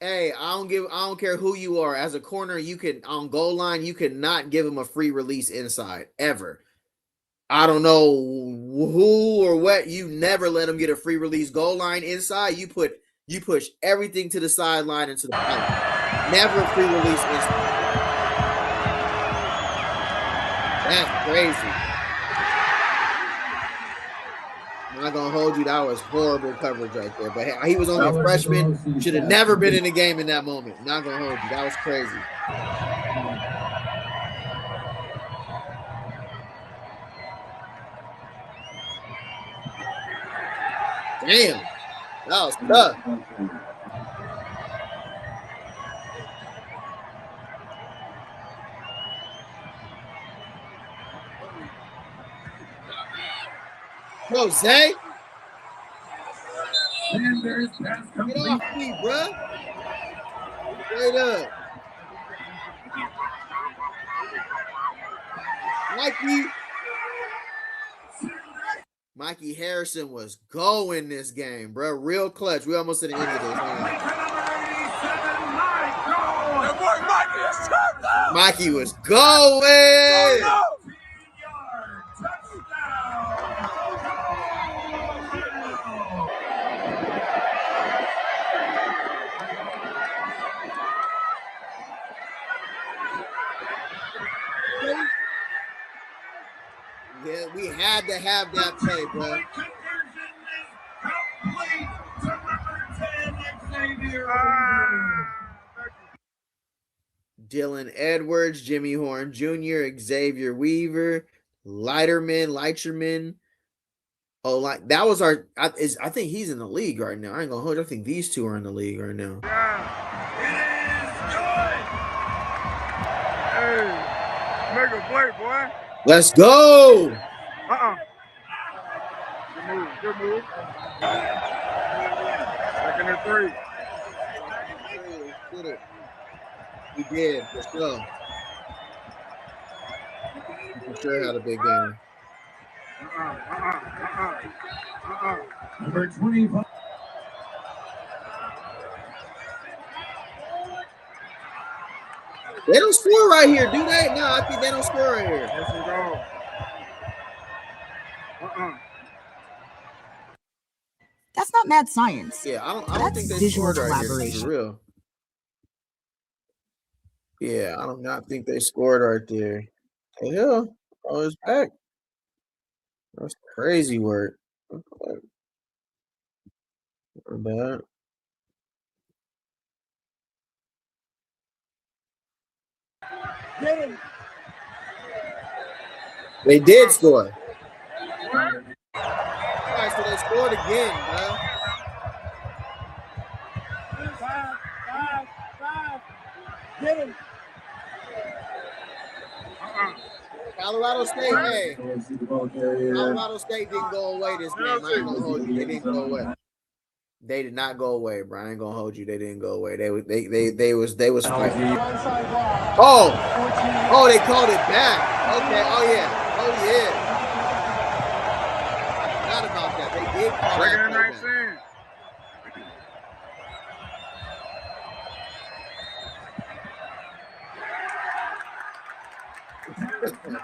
Hey, I don't care who you are. As a corner, you can on goal line, you cannot give him a free release inside ever. I don't know who or what. You never let him get a free release goal line inside. You push everything to the sideline and to the pipe. Never a free release inside. That's crazy. I'm not gonna hold you. That was horrible coverage right there. But he was only a freshman. Should have never been in the game in that moment. Not gonna hold you. That was crazy. Damn, that was tough. Jose, get off me, bro. Straight up. Mikey Harrison was going this game, bro. Real clutch. We almost at the end of this. Mikey was going. Yeah, we had to have that play, bro. Dylan Edwards, Jimmy Horn Jr., Xavier Weaver, Leiterman. Oh, like that was our. I think he's in the league right now. I ain't gonna hold you. I think these two are in the league right now. Hey, make a play, boy. Let's go. Good move, good move. Second and three. Get it. We did. Let's go. We for sure had a big game. Number 25. They don't score right here, do they? No, I think they don't score right here. Yes, we go. That's not mad science. Yeah, I don't think they scored right here. For real. Yeah, I do not think they scored right there. Yeah. Oh, it's back. That's crazy work. Bad. They did score. All right, so they scored again, bro. Get him. Colorado State, hey. Colorado State didn't go away this game. I ain't gonna hold you. They didn't go away. They did not go away, bro. I ain't gonna hold you. They didn't go away. They was fighting. Oh, they called it back. Okay. Oh yeah. Not about that. They did call that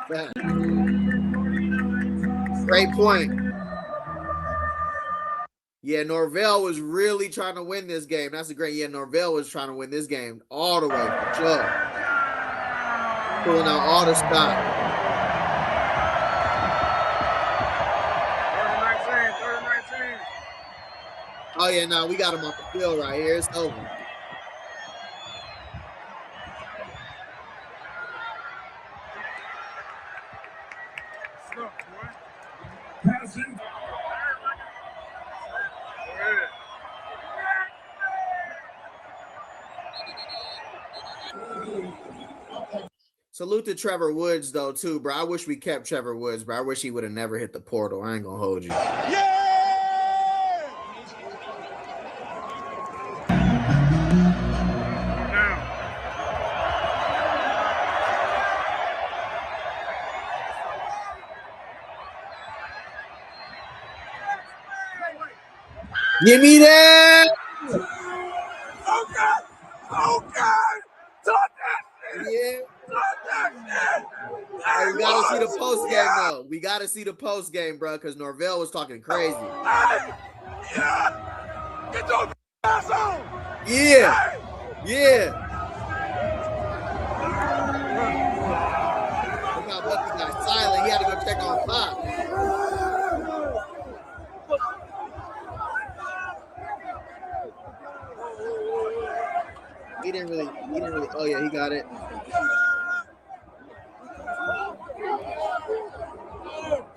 back. Great point. Yeah, Norvell was really trying to win this game. That's a great. Yeah, Norvell was trying to win this game all the way for sure. Pulling out all the stock. 19. Oh yeah, no, we got him off the field right here. It's over. Salute to Trevor Woods, though, too, bro. I wish we kept Trevor Woods, bro. I wish he would have never hit the portal. I ain't going to hold you. Yeah! Give me that! Oh, God! Oh, God! Yeah. Hey, we gotta see the post game though. We gotta see the post game, bro, because Norvell was talking crazy. Yeah. Get your ass on. Yeah. Yeah. Look how Bucky got silent. He had to go check on Pop. He didn't really. Oh yeah, he got it.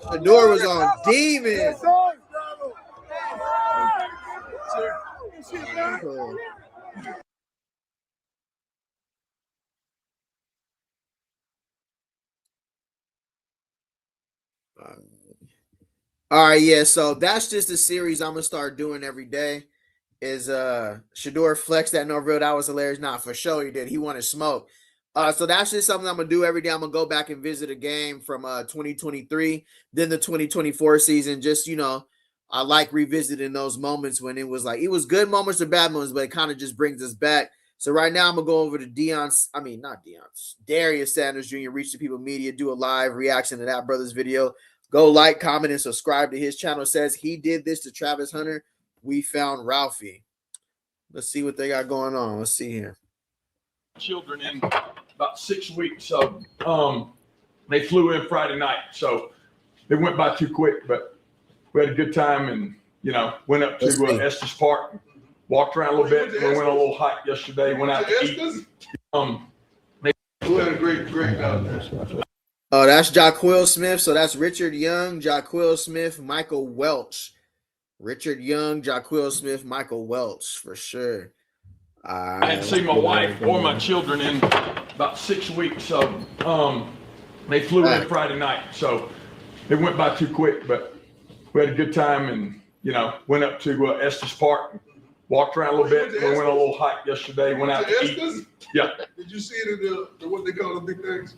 Shedeur was on demon. All right, yeah. So that's just a series I'm gonna start doing every day. Is Shedeur flexed that Norvell? That was hilarious. Nah, for sure he did. He wanted smoke. So that's just something I'm gonna do every day. I'm gonna go back and visit a game from 2023, then the 2024 season. Just I like revisiting those moments when it was good moments or bad moments, but it kind of just brings us back. So right now I'm gonna go over to Darius Sanders Jr. Reach the People Media, do a live reaction to that brother's video. Go like, comment, and subscribe to his channel. It says he did this to Travis Hunter. We found Ralphie. Let's see what they got going on. Let's see here. Children in about 6 weeks. So they flew in Friday night. So it went by too quick, but we had a good time and, went up to Estes Park, walked around a little bit. We went on a little hike yesterday, went out to eat. We had a great out there. Oh, that's Jaquil Smith. So that's Richard Young, Jaquil Smith, Michael Welch. Richard Young, Jaquil Smith, Michael Welch, for sure. I hadn't seen my wife or my children in about 6 weeks. So they flew in Friday night. So it went by too quick, but we had a good time and, went up to Estes Park, walked around a little bit. We went on a little hike yesterday, went out to eat. Yeah. Did you see it in what they call the big things?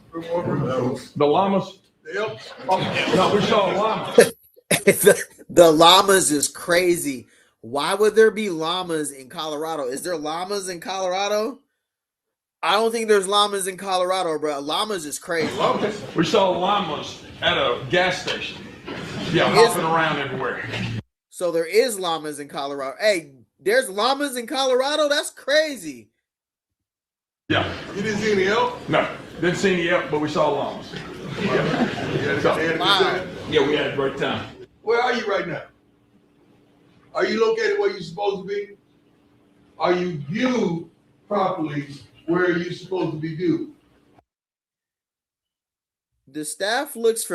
The llamas? Yep. No, we saw llamas. The llamas is crazy. Why would there be llamas in Colorado? Is there llamas in Colorado? I don't think there's llamas in Colorado, bro. Llamas is crazy. We saw llamas at a gas station. Yeah, hopping around everywhere. So there is llamas in Colorado. Hey, there's llamas in Colorado? That's crazy. Yeah. You didn't see any elk? No. Didn't see any elk, but we saw llamas. Yeah, we had a great time. Where are you right now? Are you located where you're supposed to be? Are you viewed properly where you're supposed to be viewed? The staff looks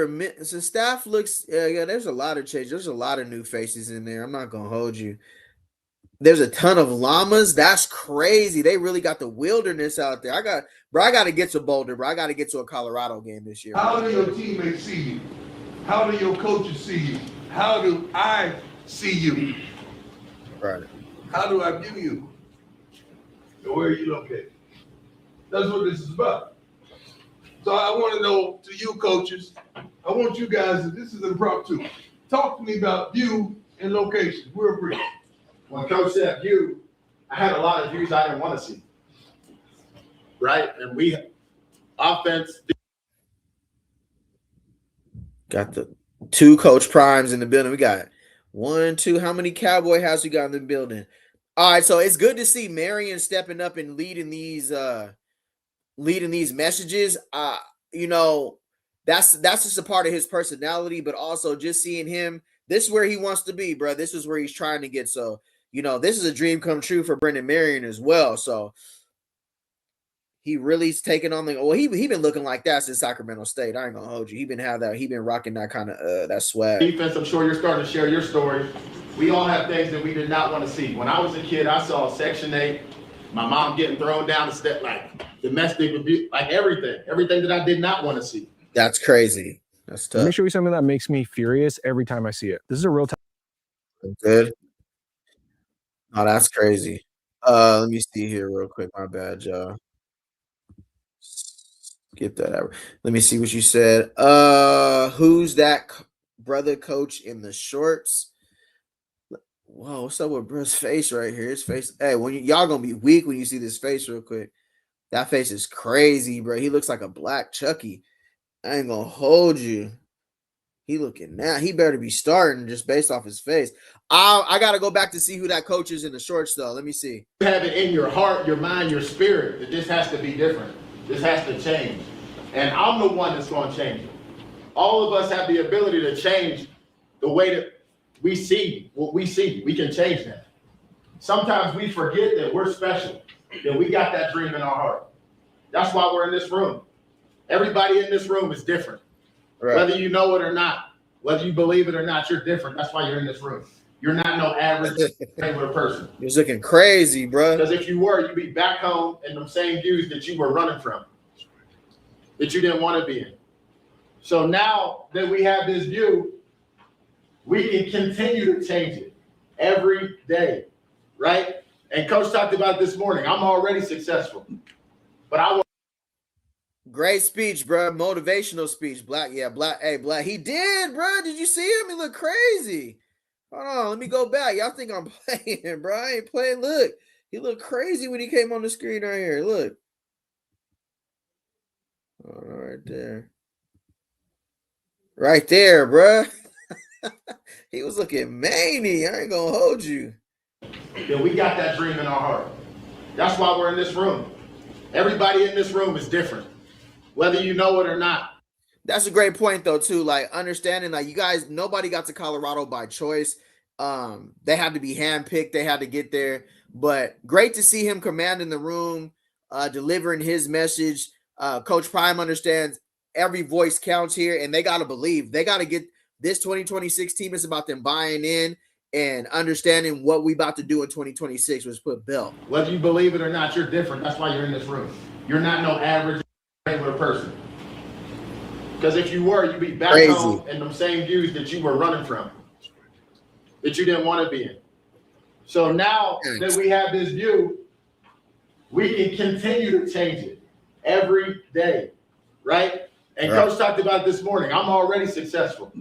yeah, there's a lot of change. There's a lot of new faces in there. I'm not gonna hold you. There's a ton of llamas. That's crazy. They really got the wilderness out there. I got to get to Boulder, bro. I got to get to a Colorado game this year. How do your teammates see you? How do your coaches see you? How do I see you? Right. How do I view you? And where are you located? That's what this is about. So I want to know, to you coaches, I want you guys, this is impromptu. Talk to me about view and location. Real brief. When Coach said view, I had a lot of views I didn't want to see. Right? And we offense. Got the 2 Coach Primes in the building. We got 1, 2. How many Cowboy hats we got in the building? All right, so it's good to see Marion stepping up and leading these messages. You know, that's just a part of his personality, but also just seeing him. This is where he wants to be, bro. This is where he's trying to get. So, you know, this is a dream come true for Brendan Marion as well. So he really's taking on he been looking like that since Sacramento State. I ain't gonna hold you. He been rocking that kind of that swag. Defense, I'm sure you're starting to share your story. We all have things that we did not want to see. When I was a kid, I saw Section 8, my mom getting thrown down the step, like domestic abuse, like everything that I did not want to see. That's crazy. That's tough. Let me show you something that makes me furious every time I see it. This is a real time. Good. Oh, that's crazy. Let me see here real quick. My bad, y'all. Get that out. Let me see what you said. Who's that brother coach in the shorts? Whoa, what's up with bro's face right here? His face. Hey, y'all gonna be weak when you see this face real quick. That face is crazy, bro. He looks like a black Chucky. I ain't gonna hold you. He looking now. He better be starting just based off his face. I gotta go back to see who that coach is in the shorts, though. Let me see. You have it in your heart, your mind, your spirit that this has to be different. This has to change. And I'm the one that's going to change it. All of us have the ability to change the way that we see what we see. We can change that. Sometimes we forget that we're special, that we got that dream in our heart. That's why we're in this room. Everybody in this room is different. Right. Whether you know it or not, whether you believe it or not, you're different. That's why you're in this room. You're not no average regular person. You're looking crazy, bro. Because if you were, you'd be back home in the same views that you were running from, that you didn't want to be in. So now that we have this view, we can continue to change it every day, right? And Coach talked about this morning. I'm already successful, but I want. Great speech, bro. Motivational speech. Black. Hey, Black. He did, bro. Did you see him? He looked crazy. Hold on. Let me go back. Y'all think I'm playing, bro? I ain't playing. Look. He looked crazy when he came on the screen right here. Look. All right there. Right there, bro. He was looking manly. I ain't gonna hold you. Yeah, we got that dream in our heart. That's why we're in this room. Everybody in this room is different, whether you know it or not. That's a great point, though, too. Like, understanding, like, you guys, nobody got to Colorado by choice. They had to be handpicked. They had to get there. But great to see him commanding the room, delivering his message. Coach Prime understands every voice counts here, and they got to believe. They got to get this 2026 team. It's about them buying in and understanding what we about to do in 2026 was put belt. Whether you believe it or not, you're different. That's why you're in this room. You're not no average regular person. Because if you were, you'd be back home in the same views that you were running from, that you didn't want to be in. So now that we have this view, we can continue to change it every day, right? And Coach talked about this morning. I'm already successful,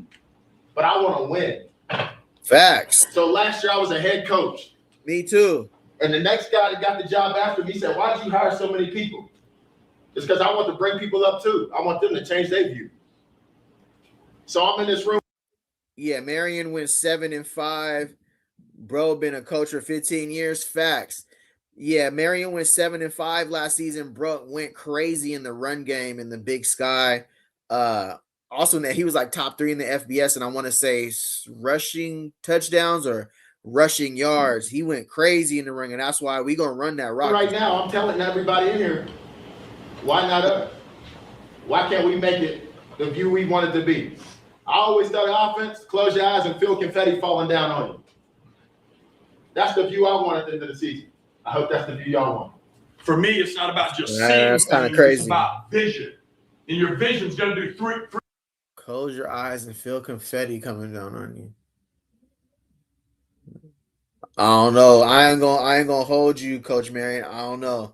but I want to win. Facts. So last year I was a head coach. Me too. And the next guy that got the job after me said, "Why did you hire so many people?" It's because I want to bring people up too. I want them to change their view. So I'm in this room. Yeah, Marion went 7-5. Bro, been a coach for 15 years. Facts. Yeah, Marion went 7-5 last season. Brooke went crazy in the run game in the Big Sky. Also, he was like top 3 in the FBS, and I want to say rushing touchdowns or rushing yards. He went crazy in the ring, and that's why we're gonna run that rock. Right now, I'm telling everybody in here, why not us? Why can't we make it the view we want it to be? I always tell the offense, close your eyes and feel confetti falling down on you. That's the view I want at the end of the season. I hope that's the view y'all want. For me, it's not about just seeing. That's kind of crazy. It's about vision. And your vision's going to do three. Close your eyes and feel confetti coming down on you. I don't know. I ain't gonna hold you, Coach Marion. I don't know.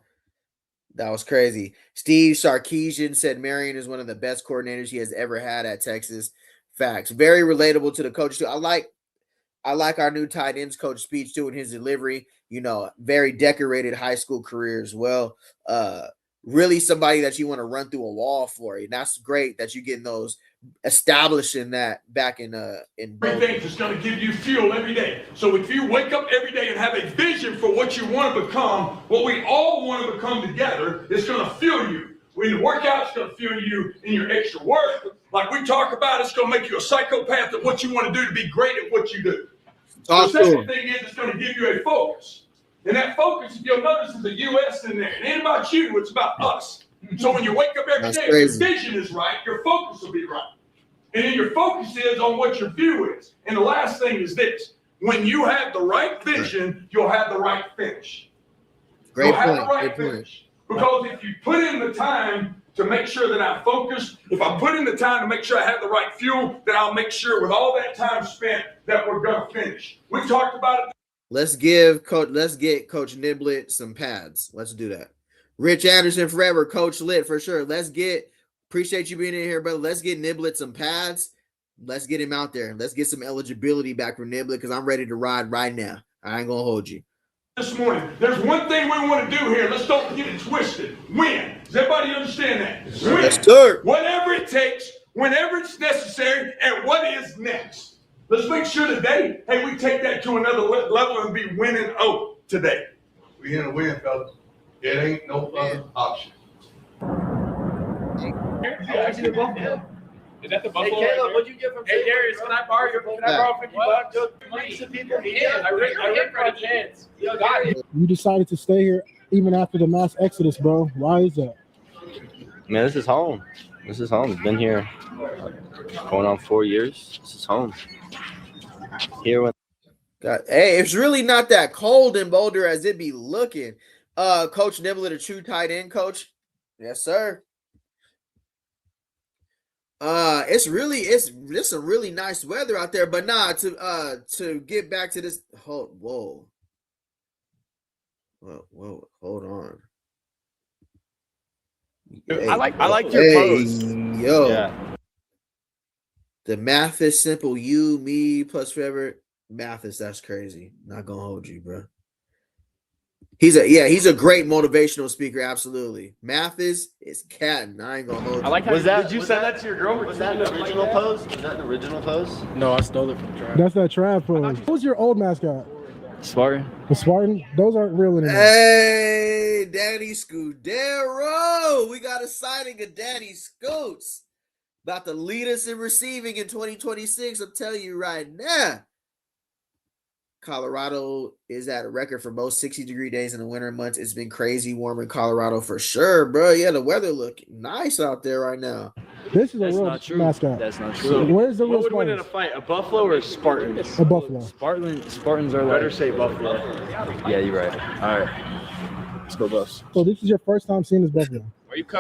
That was crazy. Steve Sarkeesian said Marion is one of the best coordinators he has ever had at Texas. Facts. Very relatable to the coach too. I like our new tight ends coach speech too in his delivery. You know, very decorated high school career as well. Really somebody that you want to run through a wall for. And that's great that you're getting those, establishing that back in Everything is going to give you fuel every day. So if you wake up every day and have a vision for what you want to become, what we all want to become together, it's going to fuel you. When the workout's going to fuel you in your extra work, like we talk about, it's going to make you a psychopath at what you want to do to be great at what you do. Awesome. The second thing is it's going to give you a focus. And that focus, if you'll notice, is the U.S. in there. It ain't about you, it's about us. So when you wake up every day, if your vision is right, your focus will be right. And then your focus is on what your view is. And the last thing is this. When you have the right vision, you'll have the right finish. Great point. Because if you put in the time to make sure that I'm focused, if I put in the time to make sure I have the right fuel, then I'll make sure with all that time spent that we're going to finish. We talked about it. Let's get Coach Niblett some pads. Let's do that. Rich Anderson forever, Coach Lit for sure. Appreciate you being in here, brother. Let's get Niblett some pads. Let's get him out there. Let's get some eligibility back for Niblett because I'm ready to ride right now. I ain't gonna hold you. This morning, there's one thing we want to do here. Let's don't get it twisted. Win. Does everybody understand that? Win. Yes, sir. Whatever it takes, whenever it's necessary, and what is next. Let's make sure today, hey, we take that to another level and be winning today. We in a win, fellas. It ain't no other option. Actually, the Buffalo. Is that the Buffalo? Hey, Caleb, what'd you get from Hey, Darius, can I borrow $50? I ripped for a chance. Yo, Darius. You decided to stay here even after the mass exodus, bro. Why is that? Man, this is home. This is home. Been here going on 4 years. This is home. Here when hey, it's really not that cold in Boulder as it be looking. Coach Niblett, a true tight end coach. Yes, sir. It's some really nice weather out there, but to get back to this. Whoa, hold on. Hey, I like your pose. Yo. yeah. The math is simple. You, me, plus forever. Mathis, that's crazy. Not gonna hold you, bro. He's a great motivational speaker. Absolutely. Mathis is catting. I ain't gonna hold you. I like how did you send that to your girl? Was that an original pose? Was that an original pose? No, I stole it from Trav. That's that Trav pose. Who's your old mascot? Spartan. The Spartan? Those aren't real anymore. Hey, Daddy Scudero. We got a signing of Daddy Scoots. About to lead us in receiving in 2026. I'm telling you right now. Colorado is at a record for most 60-degree days in the winter months. It's been crazy warm in Colorado for sure, bro. Yeah, the weather looking nice out there right now. This is a real mascot. That's not true. Where's the real What would win in a fight, a buffalo or a Spartan? A buffalo. Spartans are better say buffalo. Yeah, you're right. All right, let's go Buffs. So this is your first time seeing this buffalo?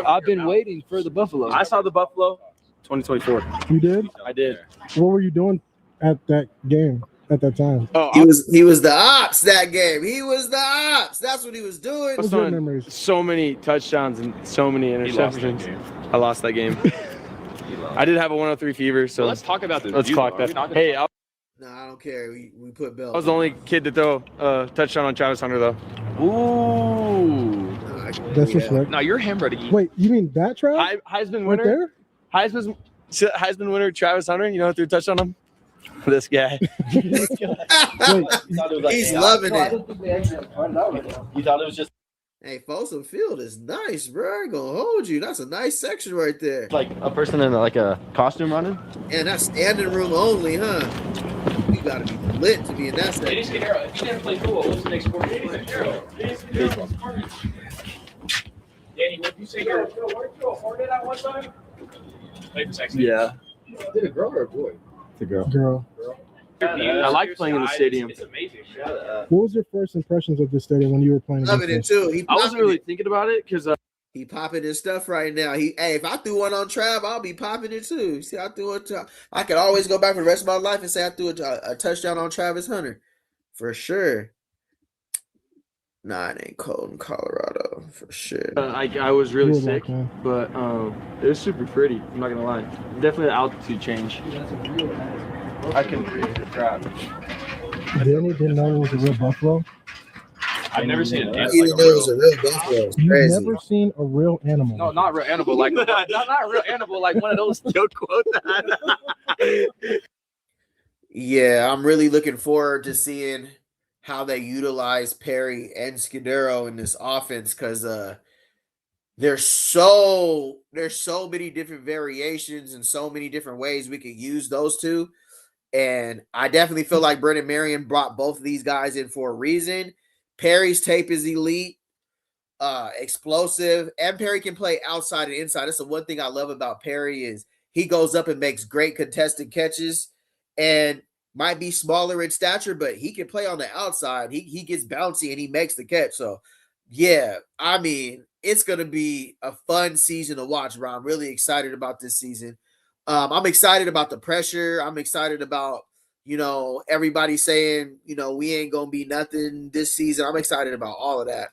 I've been waiting for the buffalo. I saw the buffalo 2024. You did? I did. What were you doing at that game at that time? Oh, he was the ops that game. He was the ops. That's what he was doing. What's your memories? So many touchdowns and so many interceptions. I lost that game. I did have a 103 fever, so let's talk about this. Let's talk that. Hey, no, I don't care. We put Bell. I was the only kid to throw a touchdown on Travis Hunter, though. Ooh. That's respect. No, you're hemorrhaging. Wait, you mean that Trav? Heisman right winner? there? Heisman winner Travis Hunter, you know, threw a touchdown on him? This guy. He's loving it. You thought it was just Hey, Folsom Field is nice, bro. I ain't gonna hold you. That's a nice section right there. like a person in like a costume running? And that's standing room only, huh? You gotta be lit to be in that section. If you never play football, what's the next sport? Danny, what you say you're a Hornet at one time? Play for Texas. Yeah. Did a girl or a boy? It's a girl. Girl. I like playing in the stadium. It's amazing. What was your first impressions of the stadium when you were playing? Loving it against us? too. I wasn't really thinking about it because He popping his stuff right now. Hey, if I threw one on Trav, I'll be popping it too. See, I threw it. I could always go back for the rest of my life and say I threw a touchdown on Travis Hunter, for sure. Nah, it ain't cold in Colorado, for sure. I was really You were sick, like, man. but it was super pretty. I'm not gonna lie. Definitely the altitude change. I can breathe the crap. Danny didn't know it was a real buffalo. I've never seen a dance He like didn't know it was a real buffalo. It's You've crazy. never seen a real animal. No, not real animal. Like not real animal. Like one of those joke quotes. Yeah, I'm really looking forward to seeing how they utilize Perry and Shedeur in this offense because there's so many different variations and so many different ways we could use those two. And I definitely feel like Brendan Marion brought both of these guys in for a reason. Perry's tape is elite, explosive, and Perry can play outside and inside. That's the one thing I love about Perry is he goes up and makes great contested catches and might be smaller in stature, but he can play on the outside. He gets bouncy and he makes the catch. So, yeah, I mean, it's going to be a fun season to watch, bro. I'm really excited about this season. I'm excited about the pressure. I'm excited about, everybody saying, we ain't going to be nothing this season. I'm excited about all of that.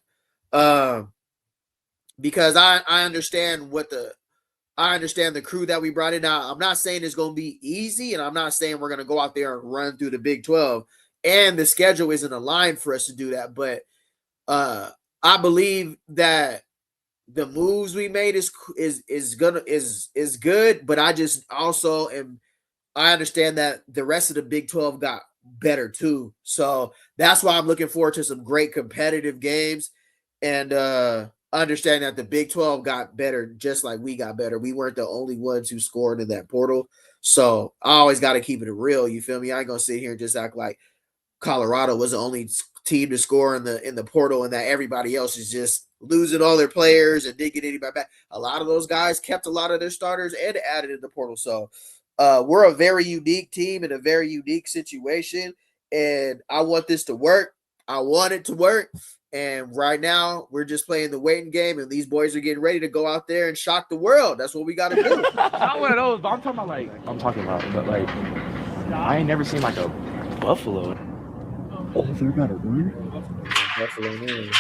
Because I understand the crew that we brought in. Now, I'm not saying it's going to be easy, and I'm not saying we're going to go out there and run through the Big 12, and the schedule isn't aligned for us to do that. But I believe that the moves we made is good, but I just also I understand that the rest of the Big 12 got better too. So that's why I'm looking forward to some great competitive games and understand that the Big 12 got better just like we got better. We weren't the only ones who scored in that portal. So I always got to keep it real. You feel me? I ain't gonna sit here and just act like Colorado was the only team to score in the portal and that everybody else is just losing all their players and didn't get anybody back. A lot of those guys kept a lot of their starters and added in the portal. So we're a very unique team in a very unique situation, and I want this to work. I want it to work. And right now, we're just playing the waiting game, and these boys are getting ready to go out there and shock the world. That's what we got to do. Not one of those, but but I ain't never seen like a buffalo. Oh, they're about to win? Buffalo.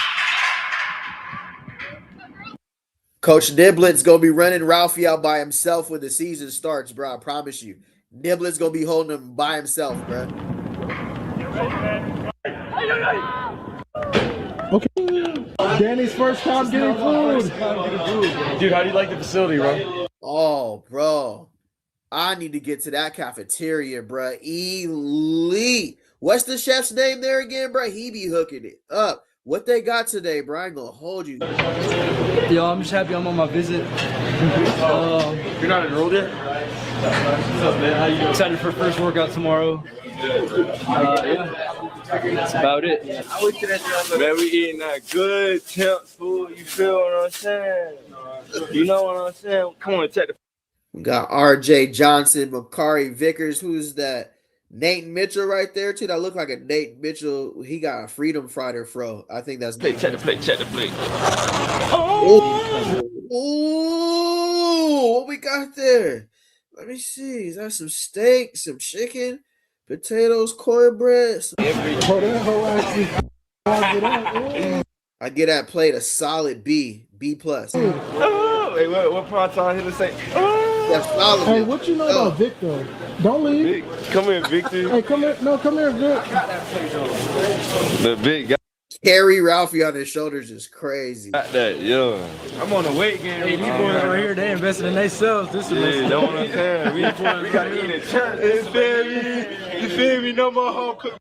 Coach Niblett's going to be running Ralphie out by himself when the season starts, bro. I promise you. Niblett's going to be holding him by himself, bro. Okay. Danny's first time getting food. Dude, how do you like the facility, bro? Oh, bro. I need to get to that cafeteria, bro. Elite. What's the chef's name there again, bro? He be hooking it up. What they got today, bro? I ain't gonna hold you. Yo, I'm just happy I'm on my visit. You're not enrolled yet? What's up, man? How you doing? Excited for first workout tomorrow. Yeah. That's about it. Man, we eating that good temp food. You feel what I'm saying? You know what I'm saying? Come on, check the. We got RJ Johnson, Makari Vickers. Who's that? Nate Mitchell right there, too. That look like a Nate Mitchell. He got a Freedom Fighter fro. I think that's. Check the plate. Oh! Ooh, what we got there? Let me see. Is that some steak, some chicken, potatoes, cornbread? I get that plate a solid B plus. Oh, wait, what part I here to say? That's solid. Hey, what you know about Victor? Don't leave. Come here, Victor. Hey, come here. No, come here, Vic. The big guy. Carry Ralphie on his shoulders is crazy. That, yeah. I'm on the weight game. Hey, these boys right here, they invested in themselves. This is know what I'm saying? We gotta eat it. You feel me? No more home cooked.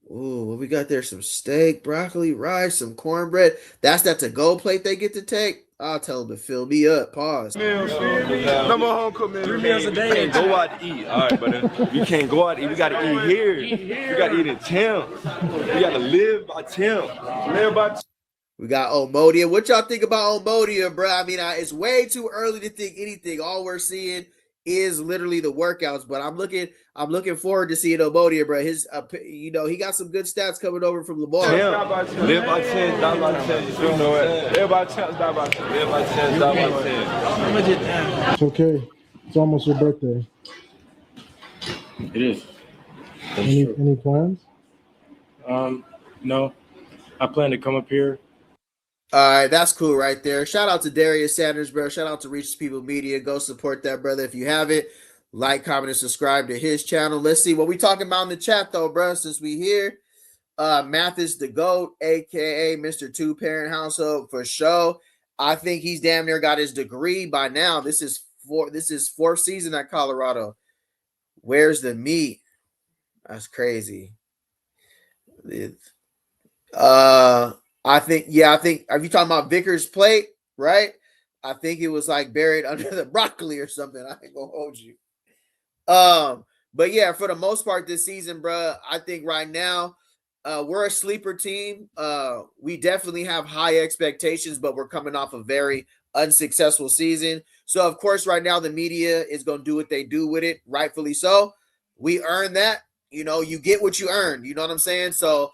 Ooh, what we got there? Some steak, broccoli, rice, some cornbread. That's that to-go plate they get to take. I'll tell them to fill me up. Pause. No more home cooked meals. 3 meals a day. You can't go out to eat. All right, brother. You can't go out to eat. We gotta eat here. We gotta eat in town. We gotta live by town. Live by. We got Omodia. What y'all think about Omodia, bro? I mean, it's way too early to think anything. All we're seeing is literally the workouts, but I'm looking forward to seeing Omodia, bro. His, he got some good stats coming over from Lamar. Live by 10, die by 10. You know it. Live by 10, die by 10. Live by 10, die by 10. It's okay. It's almost your birthday. It is. Any plans? No. I plan to come up here. All right, that's cool right there. Shout out to Darius Sanders, bro. Shout out to Reach People Media. Go support that brother if you haven't. Like, comment, and subscribe to his channel. Let's see what we talking about in the chat, though, bro, since we here. Mathis the GOAT, a.k.a. Mr. Two-Parent Household, for sure. I think he's damn near got his degree by now. This is fourth season at Colorado. Where's the meat? That's crazy. I think, are you talking about Vickers' plate, right? I think it was like buried under the broccoli or something. I ain't gonna hold you. But yeah, for the most part this season, bro, I think right now we're a sleeper team. We definitely have high expectations, but we're coming off a very unsuccessful season. So of course, right now the media is gonna do what they do with it, rightfully so. We earn that. You get what you earn. You know what I'm saying? So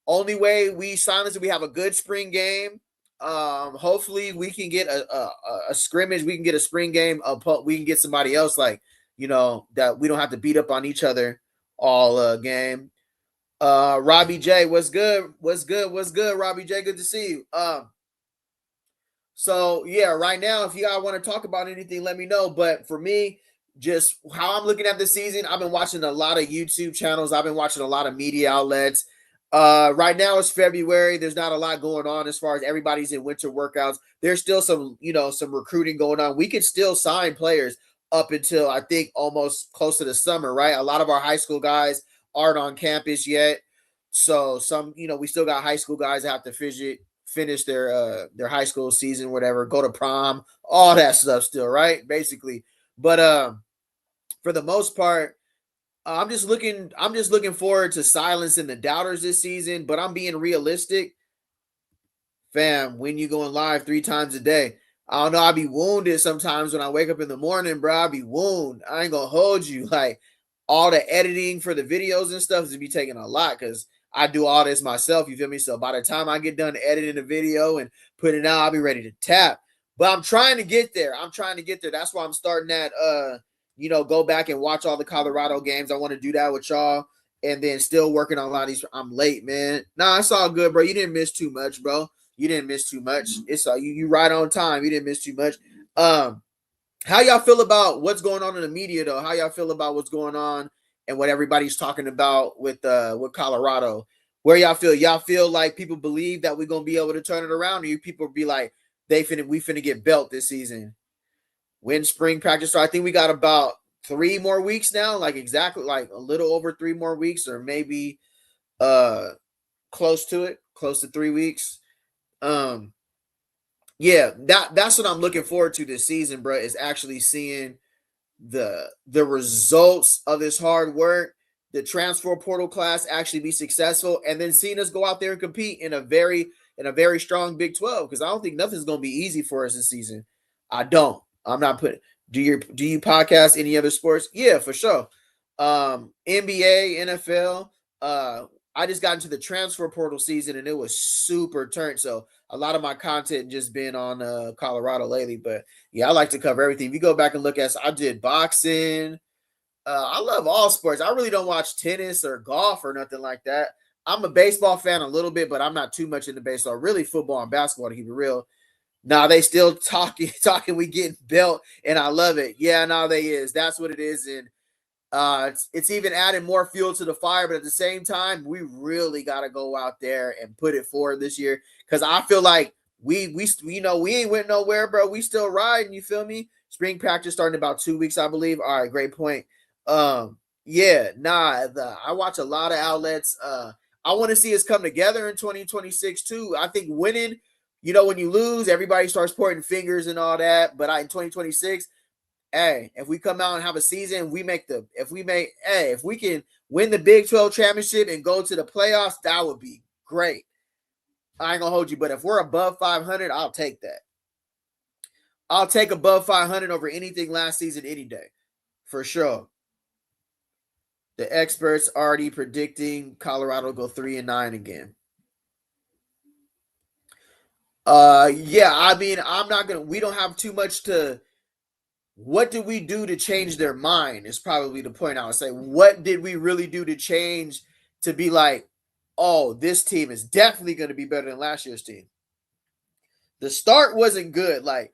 only way we silence it, we have a good spring game. Hopefully we can get a scrimmage. We can get a spring game. We can get somebody else that we don't have to beat up on each other all game. Robbie J, what's good? What's good, Robbie J? Good to see you. So yeah, right now, if you guys want to talk about anything, let me know. But for me, just how I'm looking at this season, I've been watching a lot of YouTube channels. I've been watching a lot of media outlets. Right now it's February. There's not a lot going on as far as everybody's in winter workouts. There's still some recruiting going on. We could still sign players up until I think almost close to the summer, right? A lot of our high school guys aren't on campus yet. So we still got high school guys that have to finish their high school season, whatever, go to prom, all that stuff still, right? Basically. But for the most part, I'm just looking forward to silencing the doubters this season, but I'm being realistic. Fam, when you going live 3 times a day, I don't know, I'll be wounded sometimes when I wake up in the morning, bro. I'll be wounded. I ain't gonna hold you. Like, all the editing for the videos and stuff is be taking a lot because I do all this myself, you feel me? So by the time I get done editing the video and putting it out, I'll be ready to tap. But I'm trying to get there. That's why I'm starting that go back and watch all the Colorado games. I want to do that with y'all. And then still working on a lot of these. I'm late, man. Nah, it's all good, bro. You didn't miss too much, bro. It's all you right on time. You didn't miss too much. How y'all feel about what's going on in the media, though? How y'all feel about what's going on and what everybody's talking about with Colorado? Where y'all feel? Y'all feel like people believe that we're gonna be able to turn it around, or you people be like, we finna get belt this season? When spring practice starts, I think we got about 3 more weeks now, exactly a little over 3 more weeks, or maybe close to 3 weeks. Yeah, that's what I'm looking forward to this season, bro, is actually seeing the results of this hard work, the transfer portal class actually be successful, and then seeing us go out there and compete in a very strong Big 12, because I don't think nothing's gonna be easy for us this season. I'm not putting. Do you podcast any other sports? Yeah, for sure. NBA, NFL. I just got into the transfer portal season and it was super turned. So a lot of my content just been on Colorado lately. But yeah, I like to cover everything. If you go back and look I did boxing. I love all sports. I really don't watch tennis or golf or nothing like that. I'm a baseball fan a little bit, but I'm not too much into baseball. Really football and basketball, to keep it real. Nah, they still talking, we getting built, and I love it. Yeah, no, they is. That's what it is. And It's even adding more fuel to the fire, but at the same time, we really got to go out there and put it forward this year, because I feel like we ain't went nowhere, bro. We still riding. You feel me? Spring practice starting in about 2 weeks, I believe. All right, great point. I watch a lot of outlets. I want to see us come together in 2026 too. I think winning, when you lose, everybody starts pointing fingers and all that. But in 2026. Hey, if we come out and have a season, if we can win the Big 12 championship and go to the playoffs, that would be great. I ain't gonna hold you, but if we're above 500, I'll take that. I'll take above 500 over anything last season any day, for sure. The experts already predicting Colorado go 3-9 again. We don't have too much to. What did we do to change their mind is probably the point I would say. What did we really do to change to be like, oh, this team is definitely going to be better than last year's team? The start wasn't good. Like,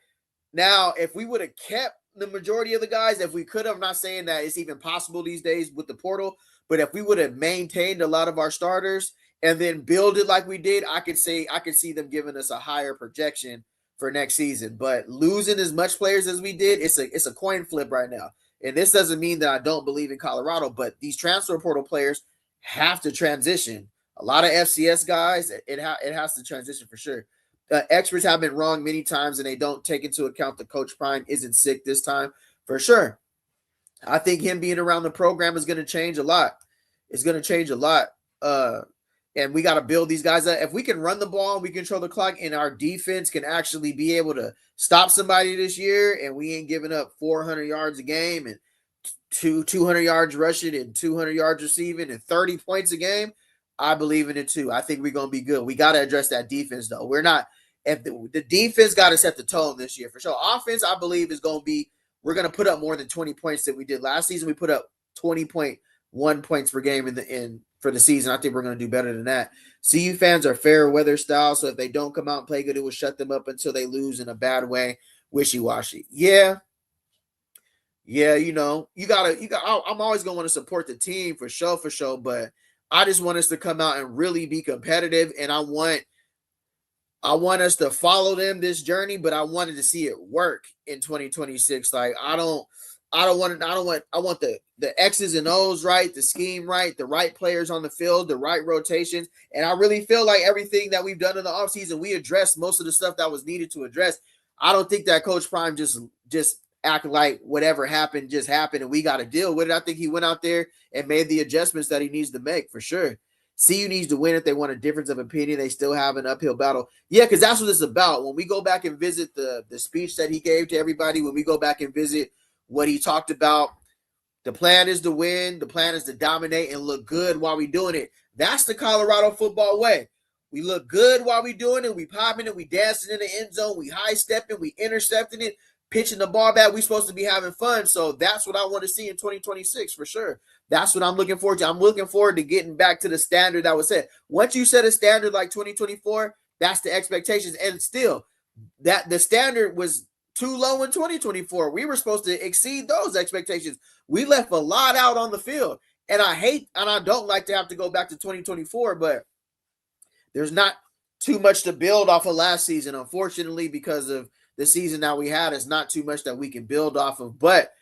now, if we would have kept the majority of the guys, if we could have, I'm not saying that it's even possible these days with the portal, but if we would have maintained a lot of our starters and then build it like we did, I could see them giving us a higher projection for next season. But losing as much players as we did, it's a coin flip right now. And this doesn't mean that I don't believe in Colorado, but these transfer portal players have to transition. A lot of FCS guys, it has to transition for sure. Experts have been wrong many times, and they don't take into account that Coach Prime isn't sick this time, for sure. I think him being around the program is going to change a lot. It's going to change a lot. And we got to build these guys up. If we can run the ball, we control the clock, and our defense can actually be able to stop somebody this year, and we ain't giving up 400 yards a game and 200 yards rushing and 200 yards receiving and 30 points a game, I believe in it too. I think we're going to be good. We got to address that defense, though. The defense got to set the tone this year for sure. Offense, I believe, we're going to put up more than 20 points that we did last season. We put up 20.1 points per game for the season. I think we're going to do better than that. CU fans are fair weather style, so if they don't come out and play good, it will shut them up until they lose in a bad way. Wishy-washy. Yeah, I'm always going to want to support the team for sure, but I just want us to come out and really be competitive, and I want us to follow them this journey, but I wanted to see it work in 2026. Like, I want the X's and O's right, the scheme right, the right players on the field, the right rotations. And I really feel like everything that we've done in the offseason, we addressed most of the stuff that was needed to address. I don't think that Coach Prime just act like whatever happened just happened and we got to deal with it. I think he went out there and made the adjustments that he needs to make for sure. CU needs to win if they want a difference of opinion. They still have an uphill battle. Yeah, because that's what it's about. When we go back and visit the speech that he gave to everybody, when we go back and visit what he talked about, the plan is to win. The plan is to dominate and look good while we're doing it. That's the Colorado football way. We look good while we're doing it. We popping it. We dancing in the end zone. We high-stepping. We intercepting it, pitching the ball back. We're supposed to be having fun. So that's what I want to see in 2026 for sure. That's what I'm looking forward to. I'm looking forward to getting back to the standard that was set. Once you set a standard like 2024, that's the expectations. And still, that the standard was too low in 2024. We were supposed to exceed those expectations. We left a lot out on the field. And I don't like to have to go back to 2024, but there's not too much to build off of last season, unfortunately, because of the season that we had. It's not too much that we can build off of, but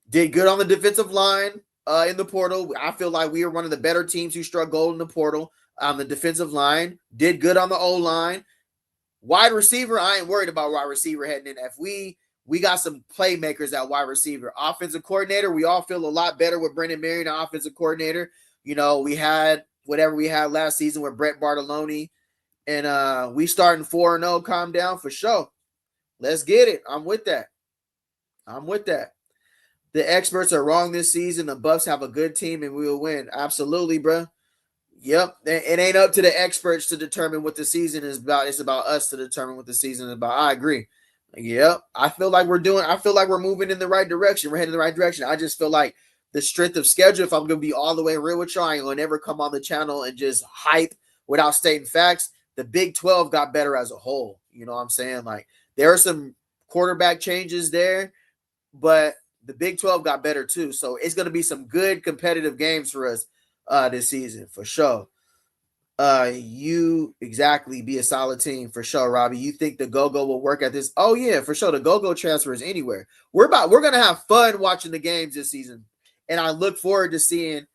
did good on the defensive line in the portal. I feel like we were one of the better teams who struck gold in the portal on the defensive line. Did good on the O-line. Wide receiver, I ain't worried about wide receiver heading in. If we got some playmakers at wide receiver. Offensive coordinator, we all feel a lot better with Brendan Marion, the offensive coordinator. We had whatever we had last season with Brett Bartolone, and we starting 4-0. Calm down for sure. Let's get it. I'm with that. The experts are wrong this season. The Buffs have a good team, and we will win. Absolutely, bro. Yep. It ain't up to the experts to determine what the season is about. It's about us to determine what the season is about. I agree. Yep. I feel like we're moving in the right direction. We're heading in the right direction. I just feel like the strength of schedule, if I'm going to be all the way real with y'all, I ain't going to never come on the channel and just hype without stating facts. The Big 12 got better as a whole. You know what I'm saying? Like, there are some quarterback changes there, but the Big 12 got better too. So it's going to be some good competitive games for us this season for sure. You exactly be a solid team for sure, Robbie. You think the go-go will work at this? Oh yeah, for sure. The go-go transfers anywhere. We're gonna have fun watching the games this season, and I look forward to seeing.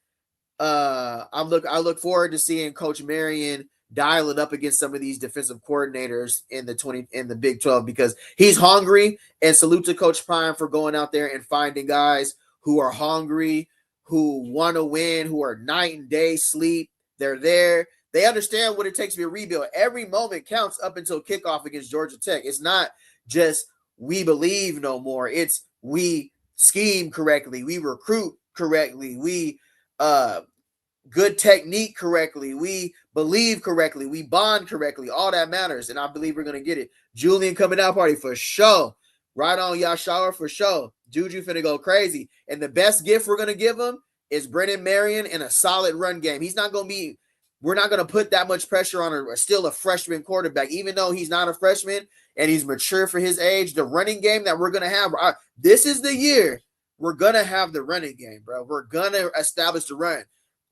I look forward to seeing Coach Marion dial it up against some of these defensive coordinators in the Big 12 because he's hungry. And salute to Coach Prime for going out there and finding guys who are hungry, who want to win, who are night and day sleep. They're there. They understand what it takes to be a rebuild. Every moment counts up until kickoff against Georgia Tech. It's not just we believe no more. It's we scheme correctly. We recruit correctly. We good technique correctly. We believe correctly. We bond correctly. All that matters. And I believe we're going to get it. Julian coming out party for sure. Right on, Yashawa for sure. Juju finna go crazy. And the best gift we're going to give him is Brennan Marion and a solid run game. We're not going to put that much pressure on still a freshman quarterback, even though he's not a freshman and he's mature for his age. The running game that we're going to have, this is the year we're going to have the running game, bro. We're going to establish the run.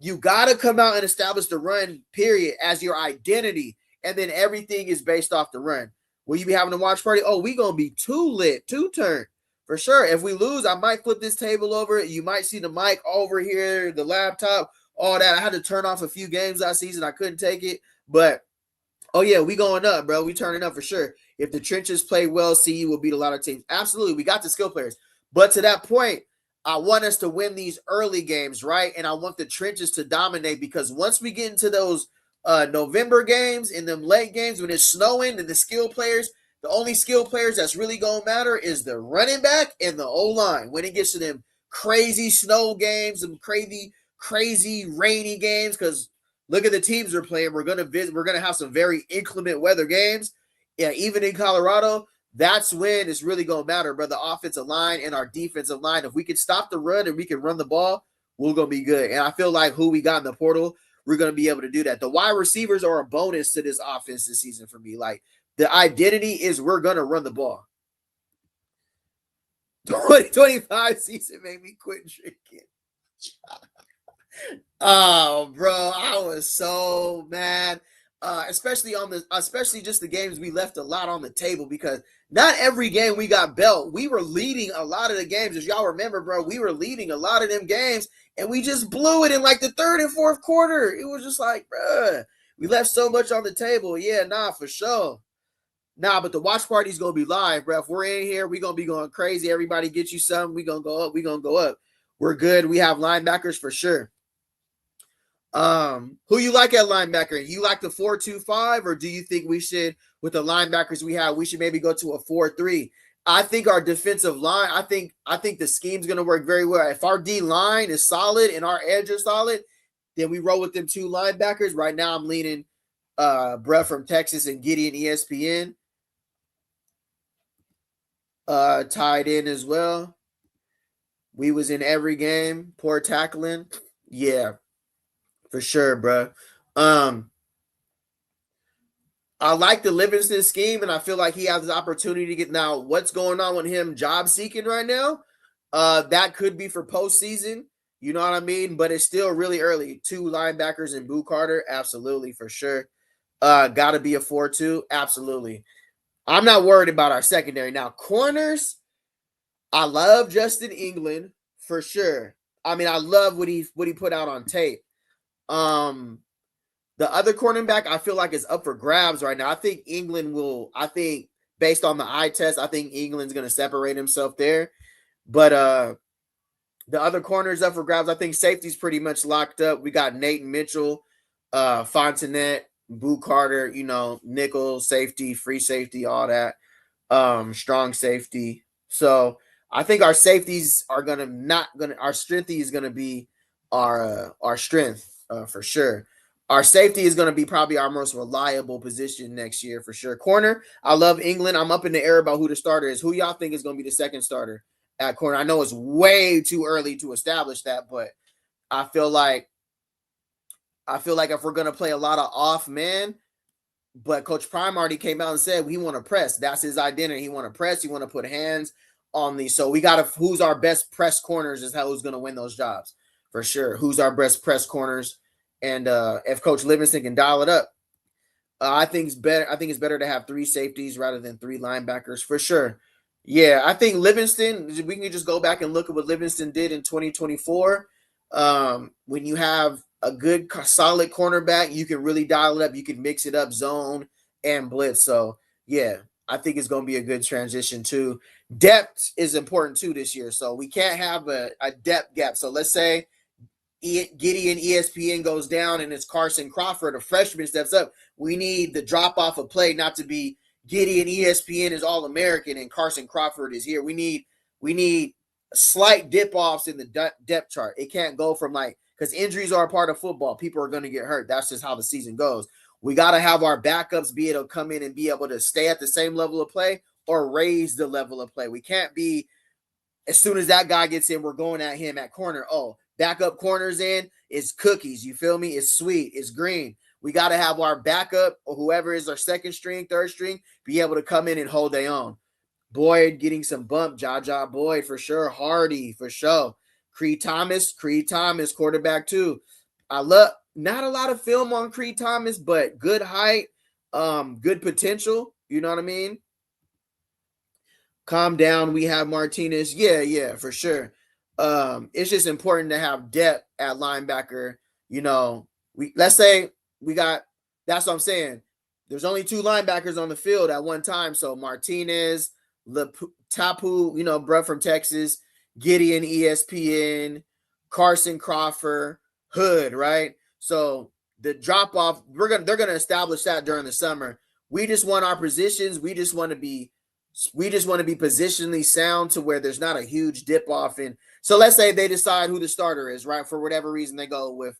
You got to come out and establish the run, period, as your identity, and then everything is based off the run. Will you be having a watch party? Oh, we going to be too lit, too turned. For sure. If we lose, I might flip this table over. You might see the mic over here, the laptop, all that. I had to turn off a few games last season. I couldn't take it. But, oh, yeah, we going up, bro. We turning up for sure. If the trenches play well, CU will beat a lot of teams. Absolutely. We got the skill players. But to that point, I want us to win these early games, right? And I want the trenches to dominate because once we get into those November games and them late games when it's snowing and the skill players, the only skill players that's really going to matter is the running back and the O-line. When it gets to them crazy snow games, them crazy rainy games, because look at the teams we're playing. We're going to have some very inclement weather games. Yeah, even in Colorado, that's when it's really going to matter, bro. The offensive line and our defensive line. If we can stop the run and we can run the ball, we're going to be good. And I feel like who we got in the portal, we're going to be able to do that. The wide receivers are a bonus to this offense this season for me. Like, the identity is we're going to run the ball. 2025 season made me quit drinking. Oh, bro, I was so mad. Especially just the games we left a lot on the table because not every game we got belt. We were leading a lot of the games. As y'all remember, bro, we were leading a lot of them games and we just blew it in like the third and fourth quarter. It was just like, bro, we left so much on the table. Yeah, nah, for sure. Nah, but the watch party's going to be live, bro. If we're in here, we're going to be going crazy. Everybody get you something. We're going to go up. We're going to go up. We're good. We have linebackers for sure. Who you like at linebacker? You like the 4-2-5, or do you think we should, with the linebackers we have, we should maybe go to a 4-3? I think our defensive line, I think the scheme's going to work very well. If our D line is solid and our edge are solid, then we roll with them two linebackers. Right now, I'm leaning Brett from Texas and Gideon ESPN. Tied in as well. We was in every game. Poor tackling. Yeah. For sure, bro. I like the Livingston scheme, and I feel like he has the opportunity to get now. What's going on with him job seeking right now? That could be for postseason. You know what I mean? But it's still really early. Two linebackers and Boo Carter, absolutely for sure. Got to be a 4-2, absolutely. I'm not worried about our secondary now. Corners, I love Justin England for sure. I mean, I love what he put out on tape. The other cornerback I feel like is up for grabs right now. I think based on the eye test, I think England's going to separate himself there. But the other corner is up for grabs. I think safety's pretty much locked up. We got Nathan Mitchell, Fontenette, Boo Carter, nickel safety, free safety, all that, strong safety. So I think our safeties are our strength is going to be our strength. For sure. Our safety is going to be probably our most reliable position next year for sure. Corner, I love England. I'm up in the air about who the starter is. Who y'all think is going to be the second starter at corner? I know it's way too early to establish that, but I feel like if we're going to play a lot of off man, but Coach Prime already came out and said he want to press. That's his identity. He want to press. He want to put hands on these. So we got to, who's our best press corners is who's going to win those jobs for sure. Who's our best press corners? And if Coach Livingston can dial it up, I think it's better. I think it's better to have 3 safeties rather than 3 linebackers for sure. Yeah, I think Livingston, we can just go back and look at what Livingston did in 2024. When you have a good, solid cornerback, you can really dial it up. You can mix it up, zone and blitz. So, yeah, I think it's going to be a good transition too. Depth is important too this year. So we can't have a depth gap. So let's say Gideon ESPN goes down and it's Carson Crawford, a freshman, steps up. We need the drop off of play not to be Gideon ESPN is All-American and Carson Crawford is here. We need slight dip offs in the depth chart. It can't go from because injuries are a part of football. People are going to get hurt. That's just how the season goes. We got to have our backups be able to come in and be able to stay at the same level of play or raise the level of play. We can't be, as soon as that guy gets in, we're going at him at corner. Oh, backup corners in is cookies. You feel me? It's sweet. It's green. We got to have our backup or whoever is our second string, third string, be able to come in and hold their own. Boyd getting some bump. Jaja Boyd for sure. Hardy for sure. Creed Thomas, quarterback too. I love, not a lot of film on Creed Thomas, but good height, good potential. You know what I mean? Calm down. We have Martinez. Yeah, for sure. It's just important to have depth at linebacker. You know, let's say we got, that's what I'm saying. There's only 2 linebackers on the field at one time. So Martinez, Tapu, bruh from Texas, Gideon ESPN, Carson Crawford, Hood, right? So the drop off, they're gonna establish that during the summer. We just want our positions. We just want to be positionally sound to where there's not a huge dip off in. So let's say they decide who the starter is, right? For whatever reason they go with,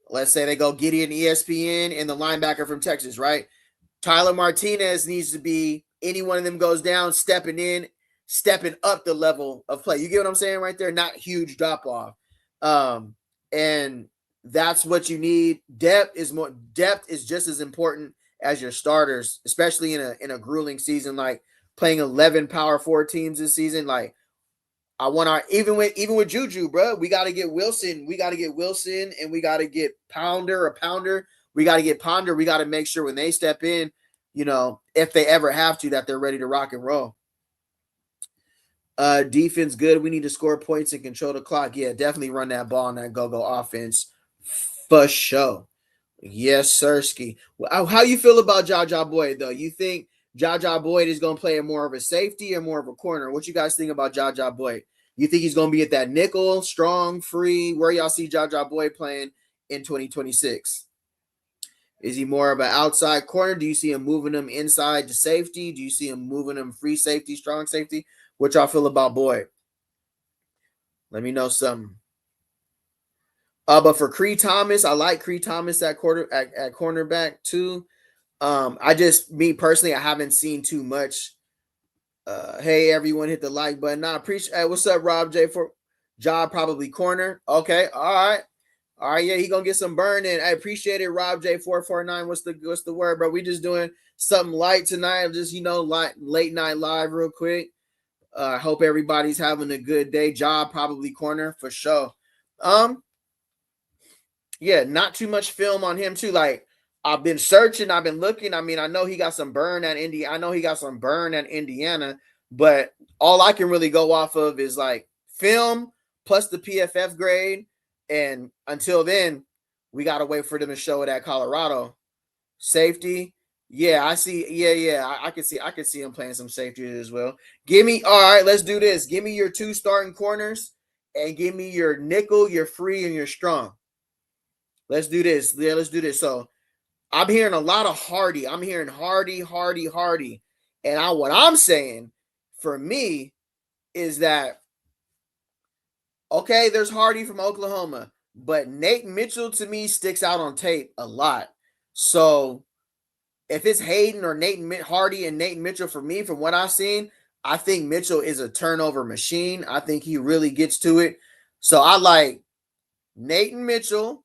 let's say they go Gideon ESPN and the linebacker from Texas, right? Tyler Martinez needs to be, any one of them goes down, stepping up the level of play. You get what I'm saying right there? Not huge drop off. And that's what you need. Depth is just as important as your starters, especially in a grueling season, like playing 11 Power 4 teams this season. Like, I want our, even with Juju, bro, we got to get Wilson. We got to get Wilson, and we got to get Pounder. We got to get Ponder. We got to make sure when they step in, if they ever have to, that they're ready to rock and roll. Defense good. We need to score points and control the clock. Yeah, definitely run that ball on that go-go offense for sure. Yes, Sirski. How you feel about Jaja Boyd, though? You think Jaja Boyd is going to play more of a safety or more of a corner? What you guys think about Jaja Boyd? You think he's going to be at that nickel, strong, free? Where y'all see Jaja Boyd playing in 2026? Is he more of an outside corner? Do you see him moving him inside to safety? Do you see him moving him free safety, strong safety? What y'all feel about Boyd? Let me know something. But for Creed Thomas, I like Creed Thomas at cornerback too. Me personally, I haven't seen too much. Hey, everyone, hit the like button. I appreciate. Hey, what's up, Rob J? For job probably corner. Okay, all right. Yeah, he gonna get some burn in. I appreciate it, Rob J 449. What's the word, bro? We just doing something light tonight. Just late night live, real quick. I hope everybody's having a good day. Job probably corner for sure. Yeah, not too much film on him too. Like, I've been searching, I've been looking. I mean, I know he got some burn at Indiana, but all I can really go off of is like film plus the PFF grade. And until then, we got to wait for them to show it at Colorado. Safety. Yeah, I see. Yeah. I can see him playing some safety as well. All right, let's do this. Give me your 2 starting corners and give me your nickel, your free, and your strong. Let's do this. Yeah, let's do this. So I'm hearing a lot of Hardy. I'm hearing Hardy. And what I'm saying for me is that, okay, there's Hardy from Oklahoma, but Nate Mitchell to me sticks out on tape a lot. So if it's Hayden or Hardy and Nate Mitchell for me, from what I've seen, I think Mitchell is a turnover machine. I think he really gets to it. So I like Nate Mitchell,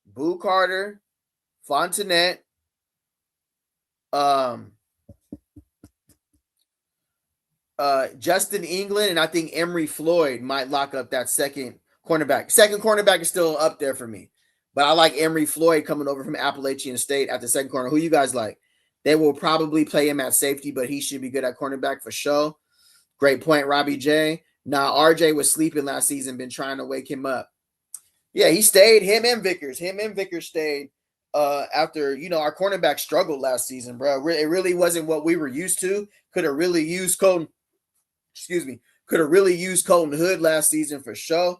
Boo Carter, Fontenette, Justin England, and I think Emory Floyd might lock up that second cornerback. Second cornerback is still up there for me, but I like Emory Floyd coming over from Appalachian State at the second corner. Who you guys like? They will probably play him at safety, but he should be good at cornerback for sure. Great point, Robbie J. Now, RJ was sleeping last season, been trying to wake him up. Yeah, he stayed. Him and Vickers stayed after, our cornerback struggled last season, bro. It really wasn't what we were used to. Could have really used Colton Hood last season for sure.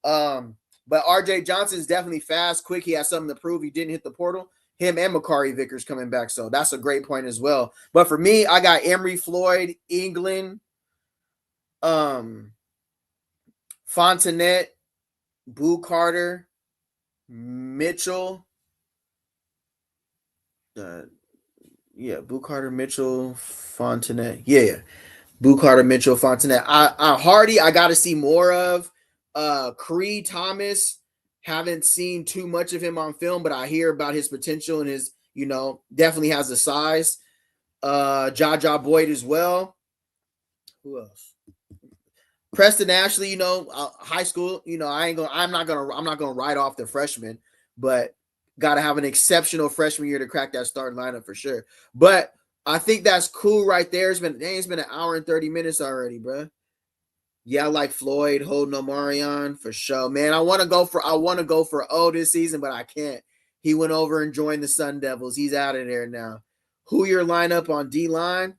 But RJ Johnson's definitely fast, quick. He has something to prove. He didn't hit the portal. Him and Makari Vickers coming back, so that's a great point as well. But for me, I got Emory Floyd, England, Fontenette, Boo Carter, Mitchell. Boo Carter, Mitchell, Fontenette. Yeah. Boo Carter, Mitchell, Fontenette. Hardy, I got to see more of. Creed Thomas, haven't seen too much of him on film, but I hear about his potential and his, definitely has the size. Jaja Boyd as well. Who else? Preston Ashley, high school, I'm not gonna write off the freshman, but gotta have an exceptional freshman year to crack that starting lineup for sure. But I think that's cool right there. It's been an hour and 30 minutes already, bro. Yeah, I like Floyd, Holden Omarion for sure. Man, I want to go for O this season, but I can't. He went over and joined the Sun Devils. He's out of there now. Who your lineup on D-line?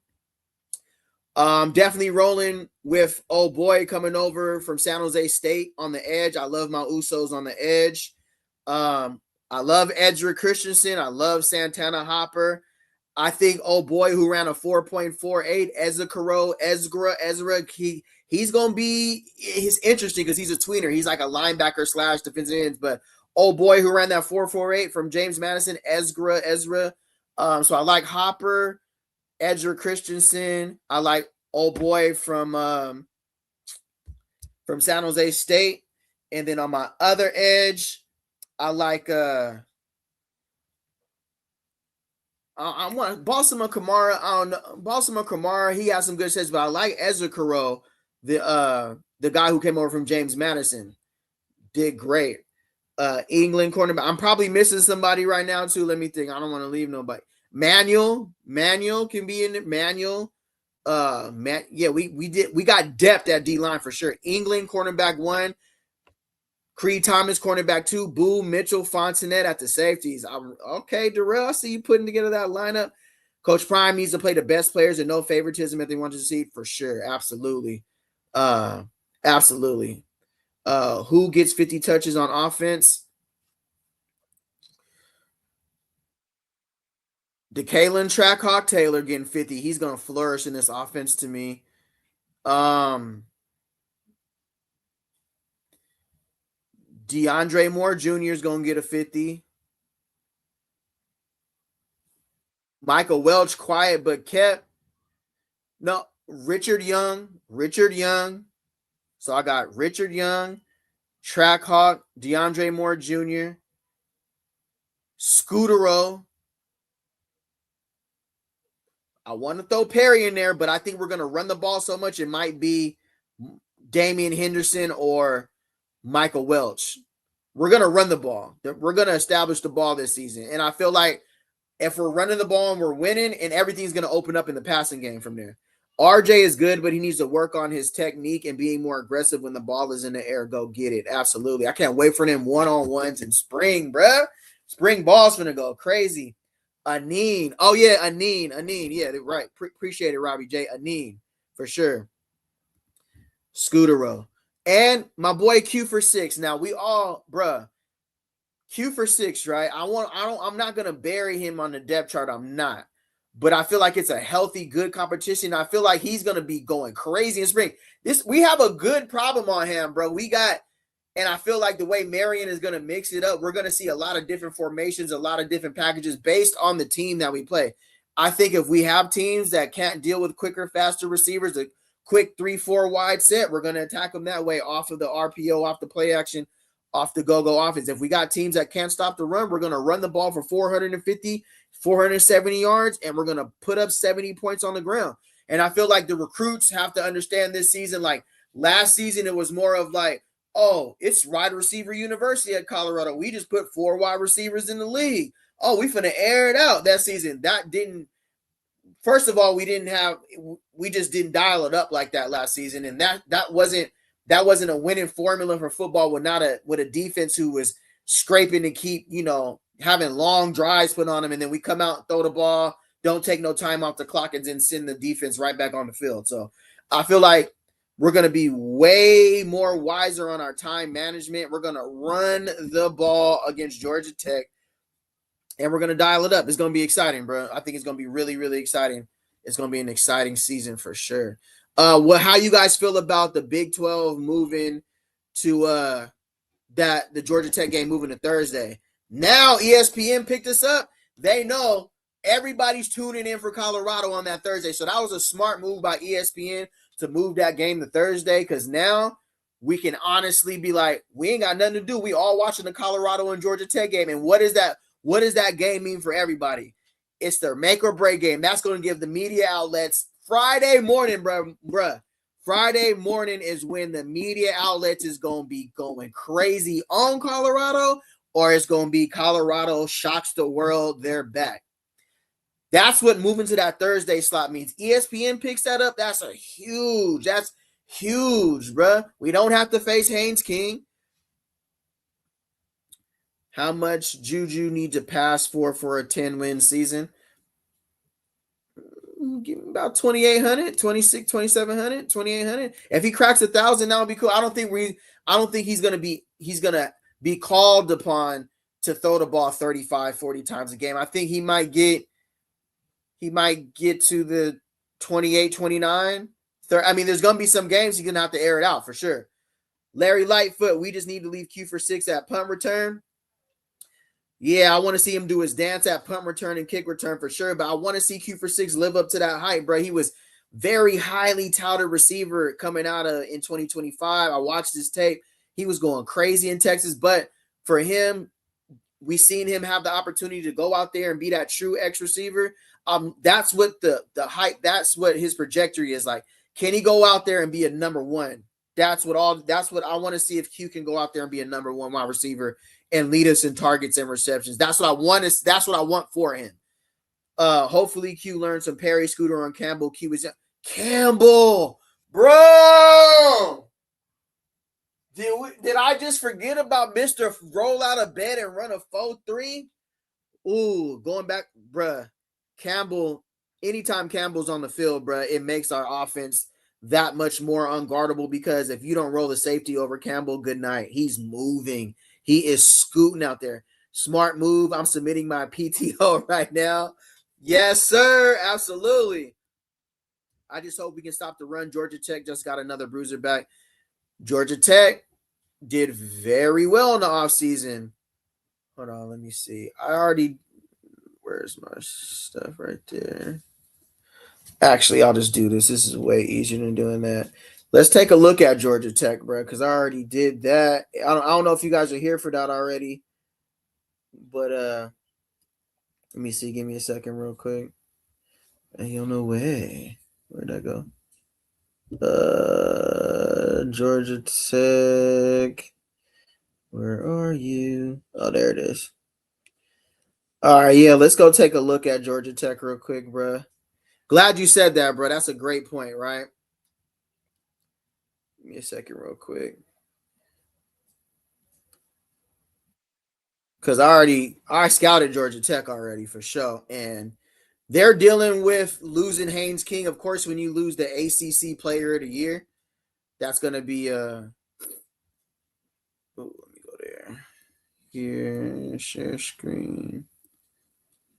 Definitely rolling with old boy coming over from San Jose State on the edge. I love my Usos on the edge. I love Edra Christensen. I love Santana Hopper. I think old boy who ran a 4.48, Ezra, he's going to be – he's interesting because he's a tweener. He's like a linebacker / defensive ends. But old boy who ran that 4.48 from James Madison, Ezra. So I like Hopper, Edra Christensen. I like old boy from San Jose State. And then on my other edge, I like I want Balsamo Kamara. I don't know. Balsamo Kamara, he has some good sets, but I like Ezra Caro, the guy who came over from James Madison. Did great. England cornerback. I'm probably missing somebody right now too. Let me think. I don't want to leave nobody. Manuel can be in it. Manuel. We got depth at D-line for sure. England cornerback 1. Creed Thomas, cornerback 2, Boo, Mitchell, Fontenette at the safeties. Okay, Darrell, I see you putting together that lineup. Coach Prime needs to play the best players and no favoritism if they want to see for sure. Absolutely. Absolutely. Who gets 50 touches on offense? DeKalen Trackhawk Taylor getting 50. He's going to flourish in this offense to me. DeAndre Moore Jr. is going to get a 50. Michael Welch, quiet but kept. No, Richard Young. So I got Richard Young, Trackhawk, DeAndre Moore Jr., Scootero. I want to throw Perry in there, but I think we're going to run the ball so much it might be Damian Henderson or Michael Welch. We're going to run the ball. We're going to establish the ball this season. And I feel like if we're running the ball and we're winning, and everything's going to open up in the passing game from there. RJ is good, but he needs to work on his technique and being more aggressive when the ball is in the air. Go get it. Absolutely. I can't wait for them one-on-ones in spring, bruh. Spring ball's going to go crazy. Aneen. Oh, yeah, Aneen. Yeah, right. Appreciate it, Robbie J. Aneen, for sure. Scootero. And my boy Q for 6. Now, we all, bruh, Q for 6, right? I'm not going to bury him on the depth chart. I'm not. But I feel like it's a healthy, good competition. I feel like he's going to be going crazy in spring. We have a good problem on him, bro. And I feel like the way Marion is going to mix it up, we're going to see a lot of different formations, a lot of different packages based on the team that we play. I think if we have teams that can't deal with quicker, faster receivers, a quick 3-4 wide set, we're going to attack them that way off of the RPO, off the play action, off the go-go offense. If we got teams that can't stop the run, we're going to run the ball for 450, 470 yards, and we're going to put up 70 points on the ground. And I feel like the recruits have to understand this season. Like last season, it was more of like, oh, it's wide receiver university at Colorado. We just put 4 wide receivers in the league. Oh, we finna air it out that season. That didn't. First of all, we just didn't dial it up like that last season, and that wasn't a winning formula for football with a defense who was scraping to keep, having long drives put on them, and then we come out and throw the ball, don't take no time off the clock, and then send the defense right back on the field. So I feel like we're going to be way more wiser on our time management. We're going to run the ball against Georgia Tech, and we're going to dial it up. It's going to be exciting, bro. I think it's going to be really, really exciting. It's going to be an exciting season for sure. How you guys feel about the Big 12 moving to the Georgia Tech game moving to Thursday? Now ESPN picked us up. They know everybody's tuning in for Colorado on that Thursday. So that was a smart move by ESPN to move that game to Thursday, because now we can honestly be like, we ain't got nothing to do. We all watching the Colorado and Georgia Tech game. And what is that? What does that game mean for everybody? It's their make or break game. That's going to give the media outlets Friday morning, bruh. Friday morning is when the media outlets is going to be going crazy on Colorado, or it's going to be Colorado shocks the world, they're back. That's what moving to that Thursday slot means. ESPN picks that up. That's huge, bruh. We don't have to face Haynes King. How much Juju need to pass for a 10-win season? Give him about 2,800, 26, 2,700, 2,800. If he cracks 1,000, that would be cool. I don't think he's gonna be called upon to throw the ball 35, 40 times a game. I think he might get to the 28, 29. 30. I mean, there's gonna be some games he's gonna have to air it out for sure. Larry Lightfoot, we just need to leave Q for 6 at punt return. Yeah, I want to see him do his dance at punt return and kick return for sure, but I want to see Q for 6 live up to that hype, bro. He was very highly touted receiver coming out in 2025. I watched his tape. He was going crazy in Texas, but for him, we seen him have the opportunity to go out there and be that true X receiver. That's what the hype, that's what his trajectory is like. Can he go out there and be a number one? That's what I want to see, if Q can go out there and be a number 1 wide receiver and lead us in targets and receptions. That's what I want. That's what I want for him. Hopefully Q learned some Perry, Scooter on Campbell. Campbell, bro. Did I just forget about Mr. Roll out of bed and run a 4-3? Ooh, going back, bruh. Campbell, anytime Campbell's on the field, bruh, it makes our offense that much more unguardable, because if you don't roll the safety over Campbell, good night. He's moving. He is scooting out there. Smart move. I'm submitting my PTO right now. Yes, sir. Absolutely. I just hope we can stop the run. Georgia Tech just got another bruiser back. Georgia Tech did very well in the offseason. Hold on. Let me see. Where's my stuff right there? Actually, I'll just do this. This is way easier than doing that. Let's take a look at Georgia Tech, bro, because I already did that. I don't know if you guys are here for that already, but let me see. Give me a second real quick. Ain't no way. Where'd that go? Georgia Tech. Where are you? Oh, there it is. All right, yeah, let's go take a look at Georgia Tech real quick, bro. Glad you said that, bro. That's a great point, right? Give me a second real quick. Because I scouted Georgia Tech already for sure. And they're dealing with losing Haynes King. Of course, when you lose the ACC Player of the Year, that's going to be let me go there. Here, share screen.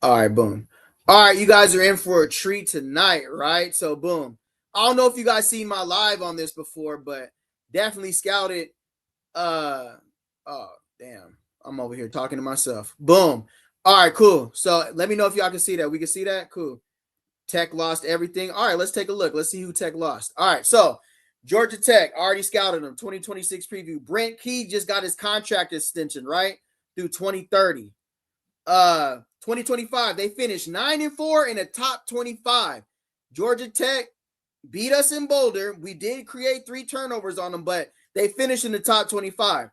All right, boom. All right, you guys are in for a treat tonight, right? So, boom. I don't know if you guys seen my live on this before, but definitely scouted. Oh, damn. I'm over here talking to myself. Boom. All right, cool. So, let me know if y'all can see that. We can see that? Cool. Tech lost everything. All right, let's take a look. Let's see who Tech lost. All right, so Georgia Tech, already scouted them. 2026 preview. Brent Key just got his contract extension, right? Through 2030. 2025, they finished 9-4 in the top 25. Georgia Tech beat us in Boulder. We did create 3 turnovers on them, but they finished in the top 25.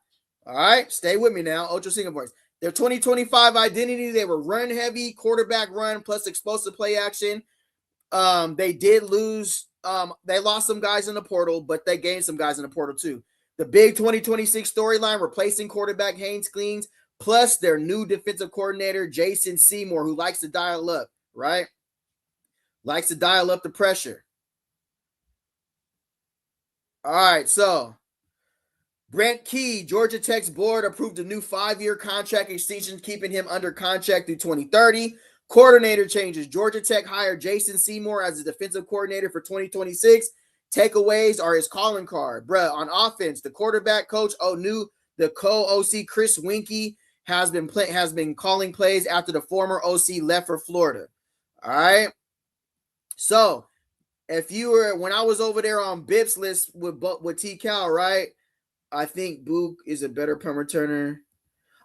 All right, stay with me now. Ultra Singaporeans. Their 2025 identity, they were run heavy, quarterback run, plus explosive play action. They did lose. They lost some guys in the portal, but they gained some guys in the portal too. The big 2026 storyline, replacing quarterback Haynes King, plus their new defensive coordinator, Jason Seymour, who likes to dial up, right? Likes to dial up the pressure. All right, so Brent Key, Georgia Tech's board approved a new 5-year contract extension, keeping him under contract through 2030. Coordinator changes. Georgia Tech hired Jason Seymour as the defensive coordinator for 2026. Takeaways are his calling card. Bruh, on offense, the quarterback coach, the co-OC Chris Winkie has been calling plays after the former OC left for Florida. All right. So when I was over there on Bips list with T Cal, right? I think Book is a better punt returner.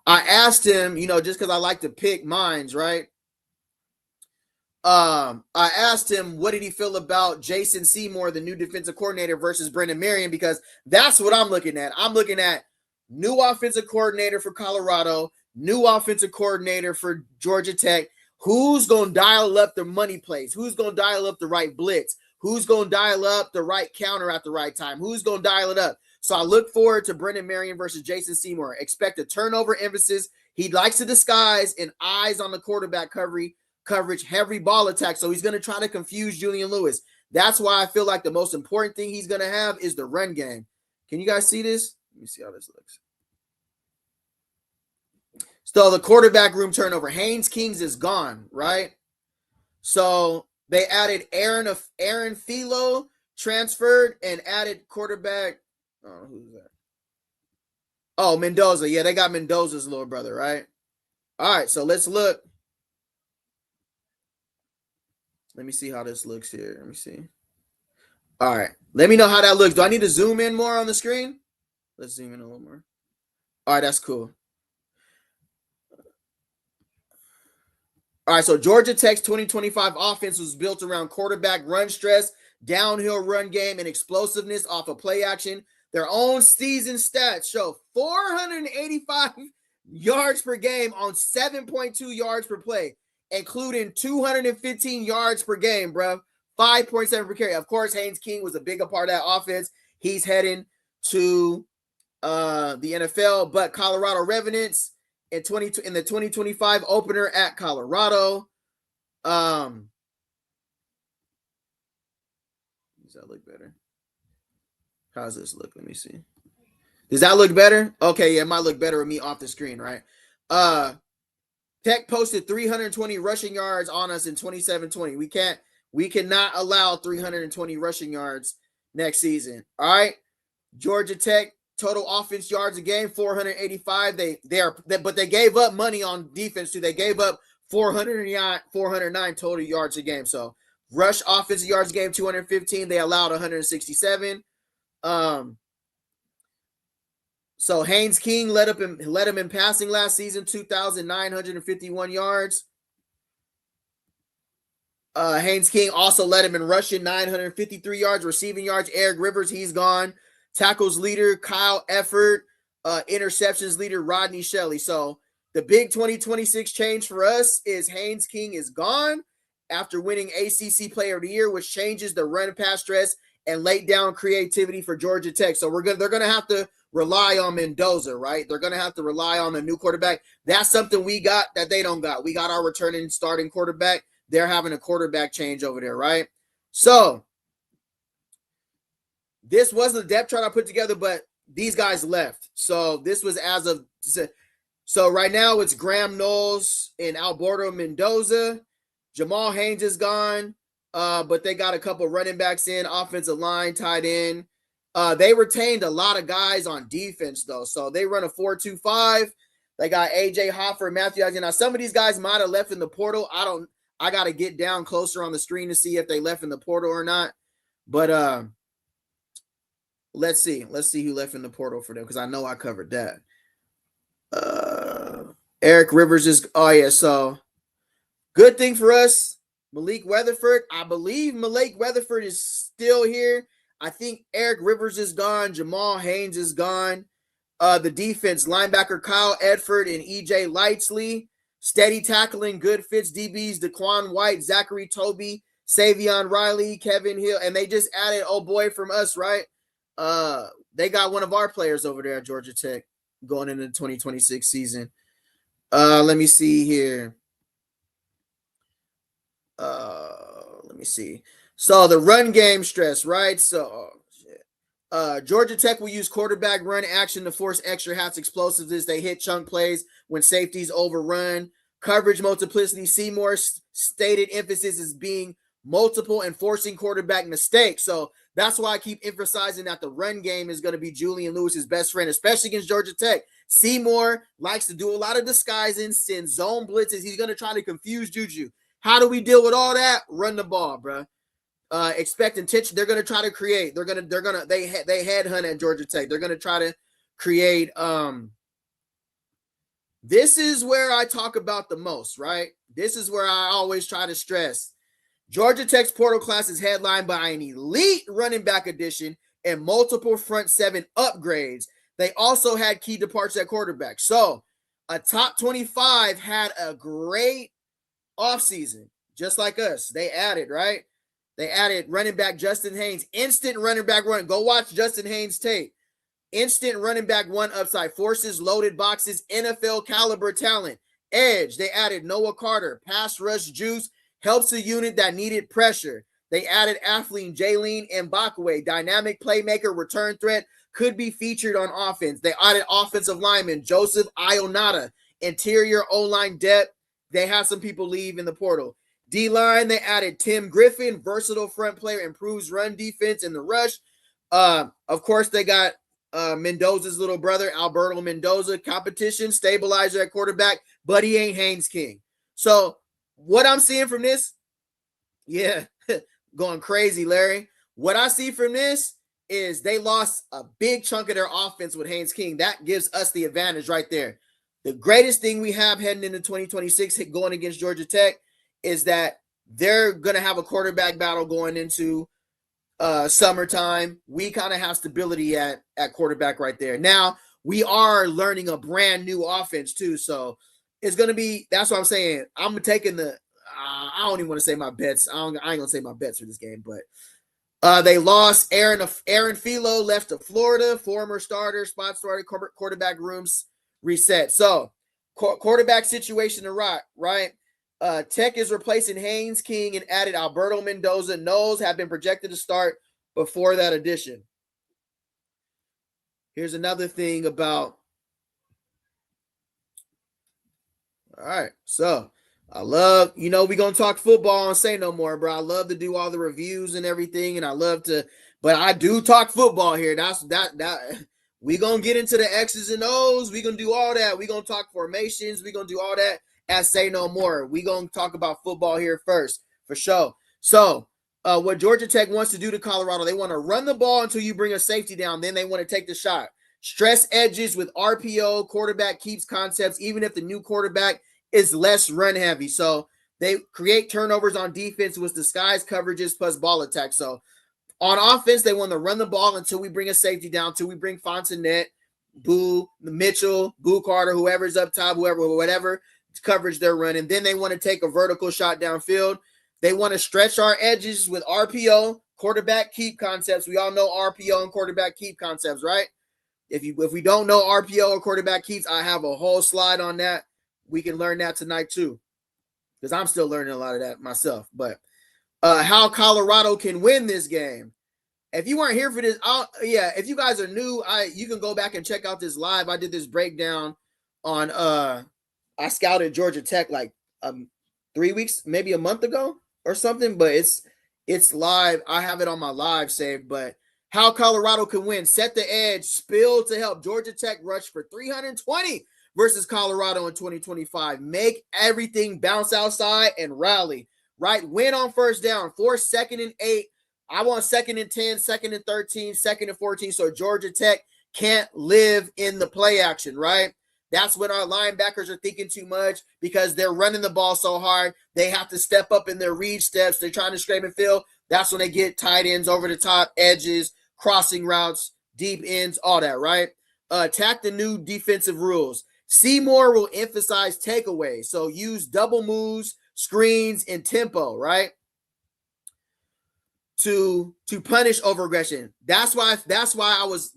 I asked him, just because I like to pick minds, right? I asked him, what did he feel about Jason Seymour, the new defensive coordinator, versus Brendan Marion, because that's what I'm looking at. I'm looking at new offensive coordinator for Colorado, new offensive coordinator for Georgia Tech. Who's going to dial up the money plays? Who's going to dial up the right blitz? Who's going to dial up the right counter at the right time? Who's going to dial it up? So I look forward to Brendan Marion versus Jason Seymour. Expect a turnover emphasis. He likes to disguise and eyes on the quarterback coverage, heavy ball attack. So he's going to try to confuse Julian Lewis. That's why I feel like the most important thing he's going to have is the run game. Can you guys see this? Let me see how this looks. So the quarterback room turnover. Haynes King is gone, right? So they added Aaron Philo, transferred, and added quarterback. Oh, who's that? Oh, Mendoza. Yeah, they got Mendoza's little brother, right? All right, so let's look. Let me see how this looks here. Let me see. All right. Let me know how that looks. Do I need to zoom in more on the screen? Let's zoom in a little more. All right, that's cool. All right, so Georgia Tech's 2025 offense was built around quarterback run stress, downhill run game, and explosiveness off of play action. Their own season stats show 485 yards per game on 7.2 yards per play, including 215 yards per game, bro. 5.7 per carry. Of course, Haynes King was a bigger part of that offense. He's heading to the NFL, but Colorado Revenants in the 2025 opener at Colorado. Does that look better? How does this look? Let me see. Does that look better? Okay, yeah, it might look better with me off the screen, right? Tech posted 320 rushing yards on us in 27-20. We cannot allow 320 rushing yards next season. All right. Georgia Tech total offense yards a game, 485. But they gave up money on defense too. They gave up 409 total yards a game. So rush offensive yards a game, 215. They allowed 167. So Haynes King led him in passing last season, 2,951 yards. Haynes King also led him in rushing, 953 yards, receiving yards. Eric Rivers, he's gone. Tackles leader, Kyle Efford. Interceptions leader, Rodney Shelley. So the big 2026 change for us is Haynes King is gone after winning ACC Player of the Year, which changes the run pass stress and late down creativity for Georgia Tech. So they're gonna have to rely on Mendoza, right? They're gonna have to rely on a new quarterback. That's something we got that they don't got. We got our returning starting quarterback. They're having a quarterback change over there, right? So this wasn't a depth chart I put together, but these guys left. So this was so right now it's Graham Knowles and Alberto Mendoza. Jamal Haynes is gone, but they got a couple running backs in, offensive line, tight end. They retained a lot of guys on defense, though. So they run a 4-2-5. They got A.J. Hoffer, Matthew Agnew. Now, some of these guys might have left in the portal. I got to get down closer on the screen to see if they left in the portal or not. But let's see. Let's see who left in the portal for them, because I know I covered that. Eric Rivers is – oh, yeah. So good thing for us, Malik Weatherford. I believe Malik Weatherford is still here. I think Eric Rivers is gone. Jamal Haynes is gone. The defense, linebacker Kyle Edford and EJ Lightsley. Steady tackling, good fits DBs, Daquan White, Zachary Toby, Savion Riley, Kevin Hill. And they just added, oh boy, from us, right? They got one of our players over there at Georgia Tech going into the 2026 season. Let me see here. Let me see. So the run game stress, right? So Georgia Tech will use quarterback run action to force extra half explosives as they hit chunk plays when safeties overrun. Coverage multiplicity. Seymour's stated emphasis is being multiple and forcing quarterback mistakes. So that's why I keep emphasizing that the run game is going to be Julian Lewis's best friend, especially against Georgia Tech. Seymour likes to do a lot of disguising, send zone blitzes. He's going to try to confuse Juju. How do we deal with all that? Run the ball, bro. Expect intention. They're going to try to create. They headhunt at Georgia Tech. They're going to try to create. This is where I talk about the most, right? This is where I always try to stress. Georgia Tech's portal class is headlined by an elite running back addition and multiple front seven upgrades. They also had key departures at quarterback. So a top 25 had a great offseason, just like us. They added, right? They added running back Justin Haynes, instant running back run. Go watch Justin Haynes tape. Instant running back one upside, forces, loaded boxes, NFL caliber talent. Edge, they added Noah Carter, pass rush juice, helps a unit that needed pressure. They added athlete Jaylene Mbakwe, dynamic playmaker, return threat, could be featured on offense. They added offensive lineman Joseph Ionata, interior O-line depth. They have some people leave in the portal. D-line, they added Tim Griffin, versatile front player, improves run defense in the rush. Of course, they got Mendoza's little brother, Alberto Mendoza, competition, stabilizer at quarterback, but he ain't Haynes King. So what I'm seeing from this, yeah, going crazy, Larry. What I see from this is they lost a big chunk of their offense with Haynes King. That gives us the advantage right there. The greatest thing we have heading into 2026 going against Georgia Tech is that they're going to have a quarterback battle going into summertime. We kind of have stability at quarterback right there. Now, we are learning a brand new offense too, so it's going to be, that's what I'm saying. I'm taking the, I don't even want to say my bets. I ain't going to say my bets for this game, but they lost Aaron Philo, left to Florida, former starter, spot starter, quarterback rooms reset. So quarterback situation to right? Tech is replacing Haynes King and added Alberto Mendoza. Knowles have been projected to start before that addition. Here's another thing about. All right, so I love, we're going to talk football and say no more, bro. I love to do all the reviews and everything, and I love to, but I do talk football here. We're going to get into the X's and O's. We're going to do all that. We're going to talk formations. We're going to do all that. At Say No More. We're going to talk about football here first, for sure. So, what Georgia Tech wants to do to Colorado, they want to run the ball until you bring a safety down. Then they want to take the shot. Stress edges with RPO, quarterback keeps concepts, even if the new quarterback is less run heavy. So, they create turnovers on defense with disguised coverages plus ball attack. So, on offense, they want to run the ball until we bring a safety down, until we bring Fontenette, Boo, Mitchell, Boo Carter, whoever's up top, whatever coverage they're running. Then they want to take a vertical shot downfield. They want to stretch our edges with RPO, quarterback keep concepts. We all know RPO and quarterback keep concepts, right? If we don't know RPO or quarterback keeps, I have a whole slide on that. We can learn that tonight too, because I'm still learning a lot of that myself. But how Colorado can win this game. If you weren't here for this, if you guys are new, you can go back and check out this live. I did this breakdown on I scouted Georgia Tech like 3 weeks, maybe a month ago or something, but it's live. I have it on my live saved. But how Colorado can win, set the edge, spill to help Georgia Tech rush for 320 versus Colorado in 2025. Make everything bounce outside and rally, right? Win on first down, force 2nd and 8. I want 2nd and 10, 2nd and 13, 2nd and 14. So Georgia Tech can't live in the play action, right? That's when our linebackers are thinking too much because they're running the ball so hard. They have to step up in their read steps. They're trying to scrape and fill. That's when they get tight ends over the top, edges, crossing routes, deep ends, all that, right? Attack the new defensive rules. Seymour will emphasize takeaways. So use double moves, screens, and tempo, right? To punish over aggression. That's why I was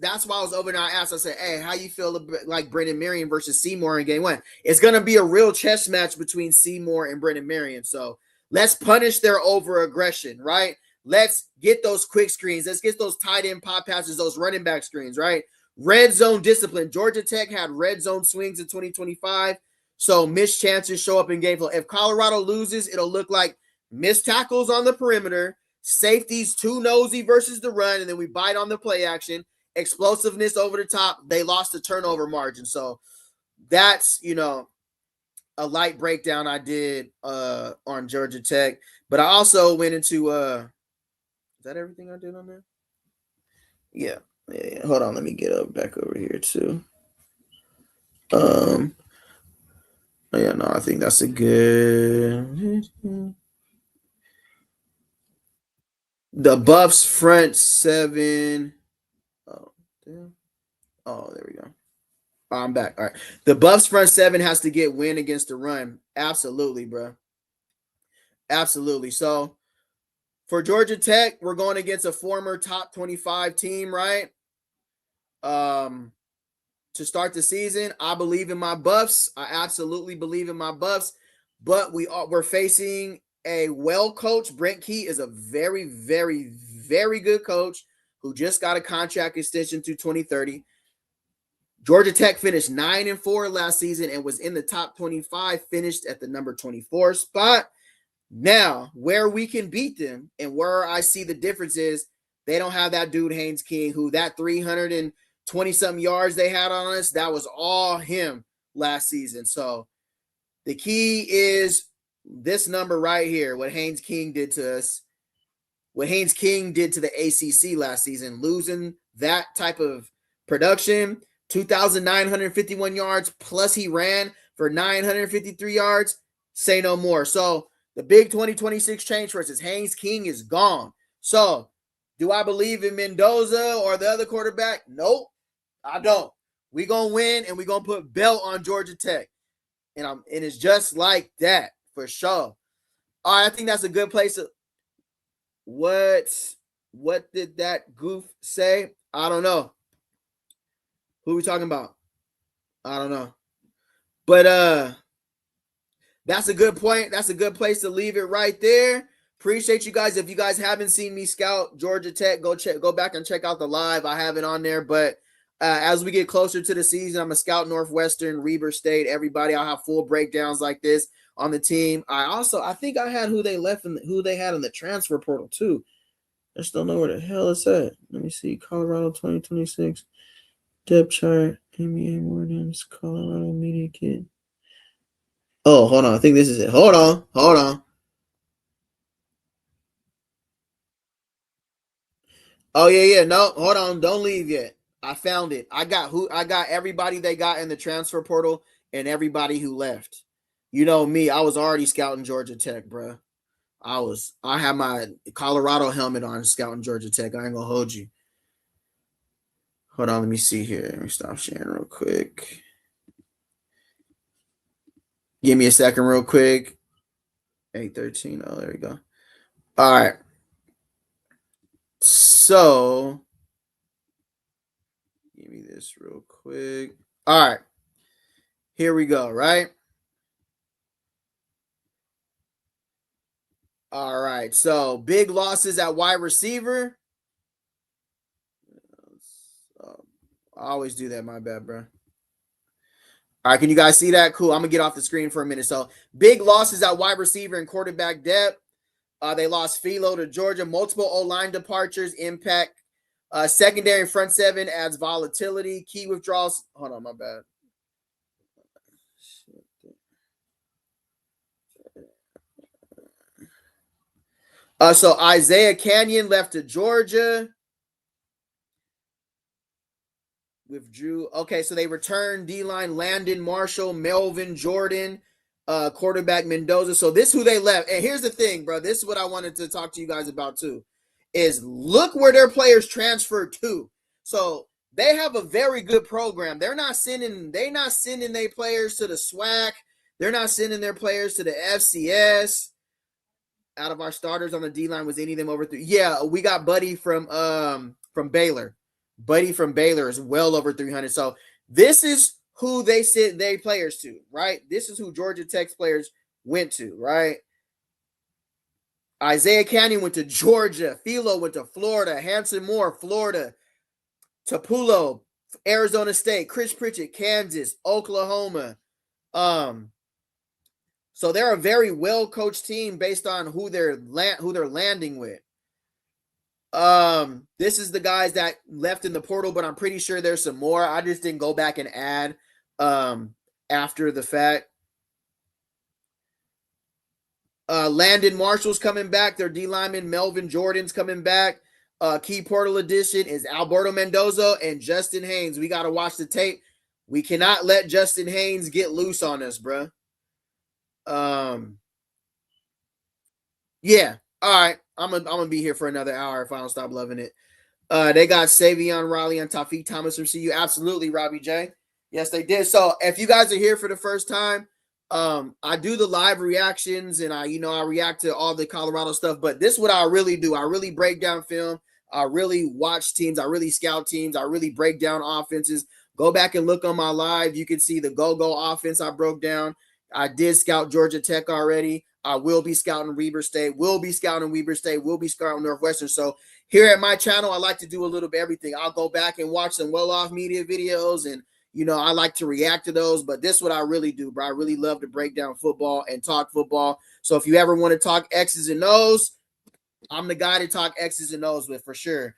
over there. I asked, I said, hey, how you feel like Brendan Marion versus Seymour in game 1? It's gonna be a real chess match between Seymour and Brendan Marion. So let's punish their over aggression, right? Let's get those quick screens. Let's get those tight end pop passes, those running back screens, right? Red zone discipline. Georgia Tech had red zone swings in 2025. So missed chances show up in game flow. If Colorado loses, it'll look like missed tackles on the perimeter, safeties too nosy versus the run, and then we bite on the play action, explosiveness over the top. They lost the turnover margin. So that's, a light breakdown I did on Georgia Tech. But I also went into is that everything I did on there? Yeah. Hold on, let me get back over here too. Yeah, no, I think that's a good. The Buffs front 7. Oh, damn. Oh, there we go. I'm back. All right. The Buffs front 7 has to get win against the run. Absolutely, bro. Absolutely. So for Georgia Tech, we're going against a former top 25 team, right? To start the season, I believe in my Buffs. I absolutely believe in my Buffs. But we're facing a well-coached. Brent Key is a very, very, very good coach who just got a contract extension through 2030. Georgia Tech finished 9-4 last season and was in the top 25, finished at the number 24 spot. Now, where we can beat them and where I see the difference is they don't have that dude Haynes King, who that 320-something yards they had on us, that was all him last season. So the key is this number right here, what Haynes King did to us, what Haynes King did to the ACC last season, losing that type of production, 2,951 yards, plus he ran for 953 yards, say no more. So the big 2026 change for us is Haynes King is gone. So do I believe in Mendoza or the other quarterback? Nope, I don't. We're going to win, and we're going to put belt on Georgia Tech. And it's just like that, for sure. All right, I think that's a good place to... What did that goof say? I don't know. Who are we talking about? I don't know. But that's a good point. That's a good place to leave it right there. Appreciate you guys. If you guys haven't seen me scout Georgia Tech, go back and check out the live. I have it on there. But as we get closer to the season, I'm a scout Northwestern, Weber State, everybody. I'll have full breakdowns like this on the team. I think I had who they left and who they had in the transfer portal too. I just don't know where the hell it's at. Let me see. Colorado 2026 depth chart. NBA Wardens, Colorado Media Kit. Oh, hold on. I think this is it. Hold on. Oh, yeah. No, hold on. Don't leave yet. I found it. I got everybody they got in the transfer portal and everybody who left. You know me, I was already scouting Georgia Tech, bro. I had my Colorado helmet on scouting Georgia Tech. I ain't gonna hold you. Hold on, let me see here. Let me stop sharing real quick. Give me a second real quick. 8:13. Oh, there we go. All right. So give me this real quick. All right. Here we go, right? All right. So big losses at wide receiver. I always do that. My bad, bro. All right. Can you guys see that? Cool. I'm going to get off the screen for a minute. So big losses at wide receiver and quarterback depth. They lost Philo to Georgia. Multiple O-line departures impact. Secondary front 7 adds volatility. Key withdrawals. Hold on, my bad. So Isaiah Canyon left to Georgia. Withdrew. Okay, so they returned D-line Landon Marshall, Melvin Jordan, quarterback Mendoza. So this is who they left. And here's the thing, bro. This is what I wanted to talk to you guys about too. Is look where their players transferred to. So they have a very good program. They're not sending their players to the SWAC. They're not sending their players to the FCS. Out of our starters on the D-line, was any of them over 3? Yeah, we got Buddy from Baylor. Buddy from Baylor is well over 300. So this is who they sent their players to, right? This is who Georgia Tech's players went to, right? Isaiah Canyon went to Georgia. Philo went to Florida. Hanson Moore, Florida. Tapulo, Arizona State. Chris Pritchett, Kansas. Oklahoma. So they're a very well-coached team based on who they're landing with. This is the guys that left in the portal, but I'm pretty sure there's some more. I just didn't go back and add after the fact. Landon Marshall's coming back. Their D lineman Melvin Jordan's coming back. Key portal addition is Alberto Mendoza and Justin Haynes. We got to watch the tape. We cannot let Justin Haynes get loose on us, bro. Yeah. All right. I'm gonna be here for another hour if I don't stop loving it. They got Savion Riley and Tafiq Thomas from CU. Absolutely, Robbie J. Yes, they did. So if you guys are here for the first time, I do the live reactions and I react to all the Colorado stuff, but this is what I really do. I really break down film. I really watch teams. I really scout teams. I really break down offenses. Go back and look on my live. You can see the go-go offense I broke down. I did scout Georgia Tech already. I will be scouting Weber State. Will be scouting Northwestern. So here at my channel, I like to do a little bit of everything. I'll go back and watch some well-off media videos, and I like to react to those. But this is what I really do, bro. I really love to break down football and talk football. So if you ever want to talk X's and O's, I'm the guy to talk X's and O's with for sure.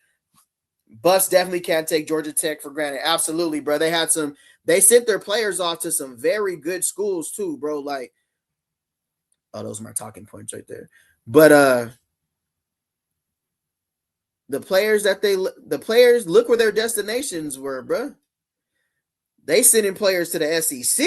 Buffs definitely can't take Georgia Tech for granted. Absolutely, bro. They sent their players off to some very good schools too, bro. Like, oh, those are my talking points right there. But the players look where their destinations were, bro. They sent in players to the SEC.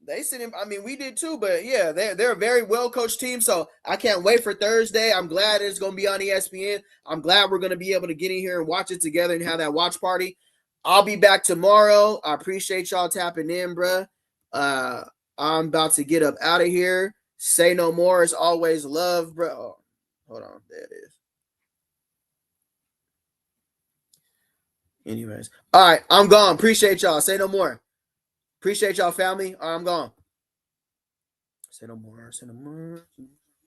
They sent in, we did too, but yeah, they're a very well-coached team. So I can't wait for Thursday. I'm glad it's going to be on ESPN. I'm glad we're going to be able to get in here and watch it together and have that watch party. I'll be back tomorrow. I appreciate y'all tapping in, bro. I'm about to get up out of here. Say no more. It's always love, bro. Oh, hold on. There it is. Anyways. All right. I'm gone. Appreciate y'all. Say no more. Appreciate y'all, family. I'm gone. Say no more. Say no more.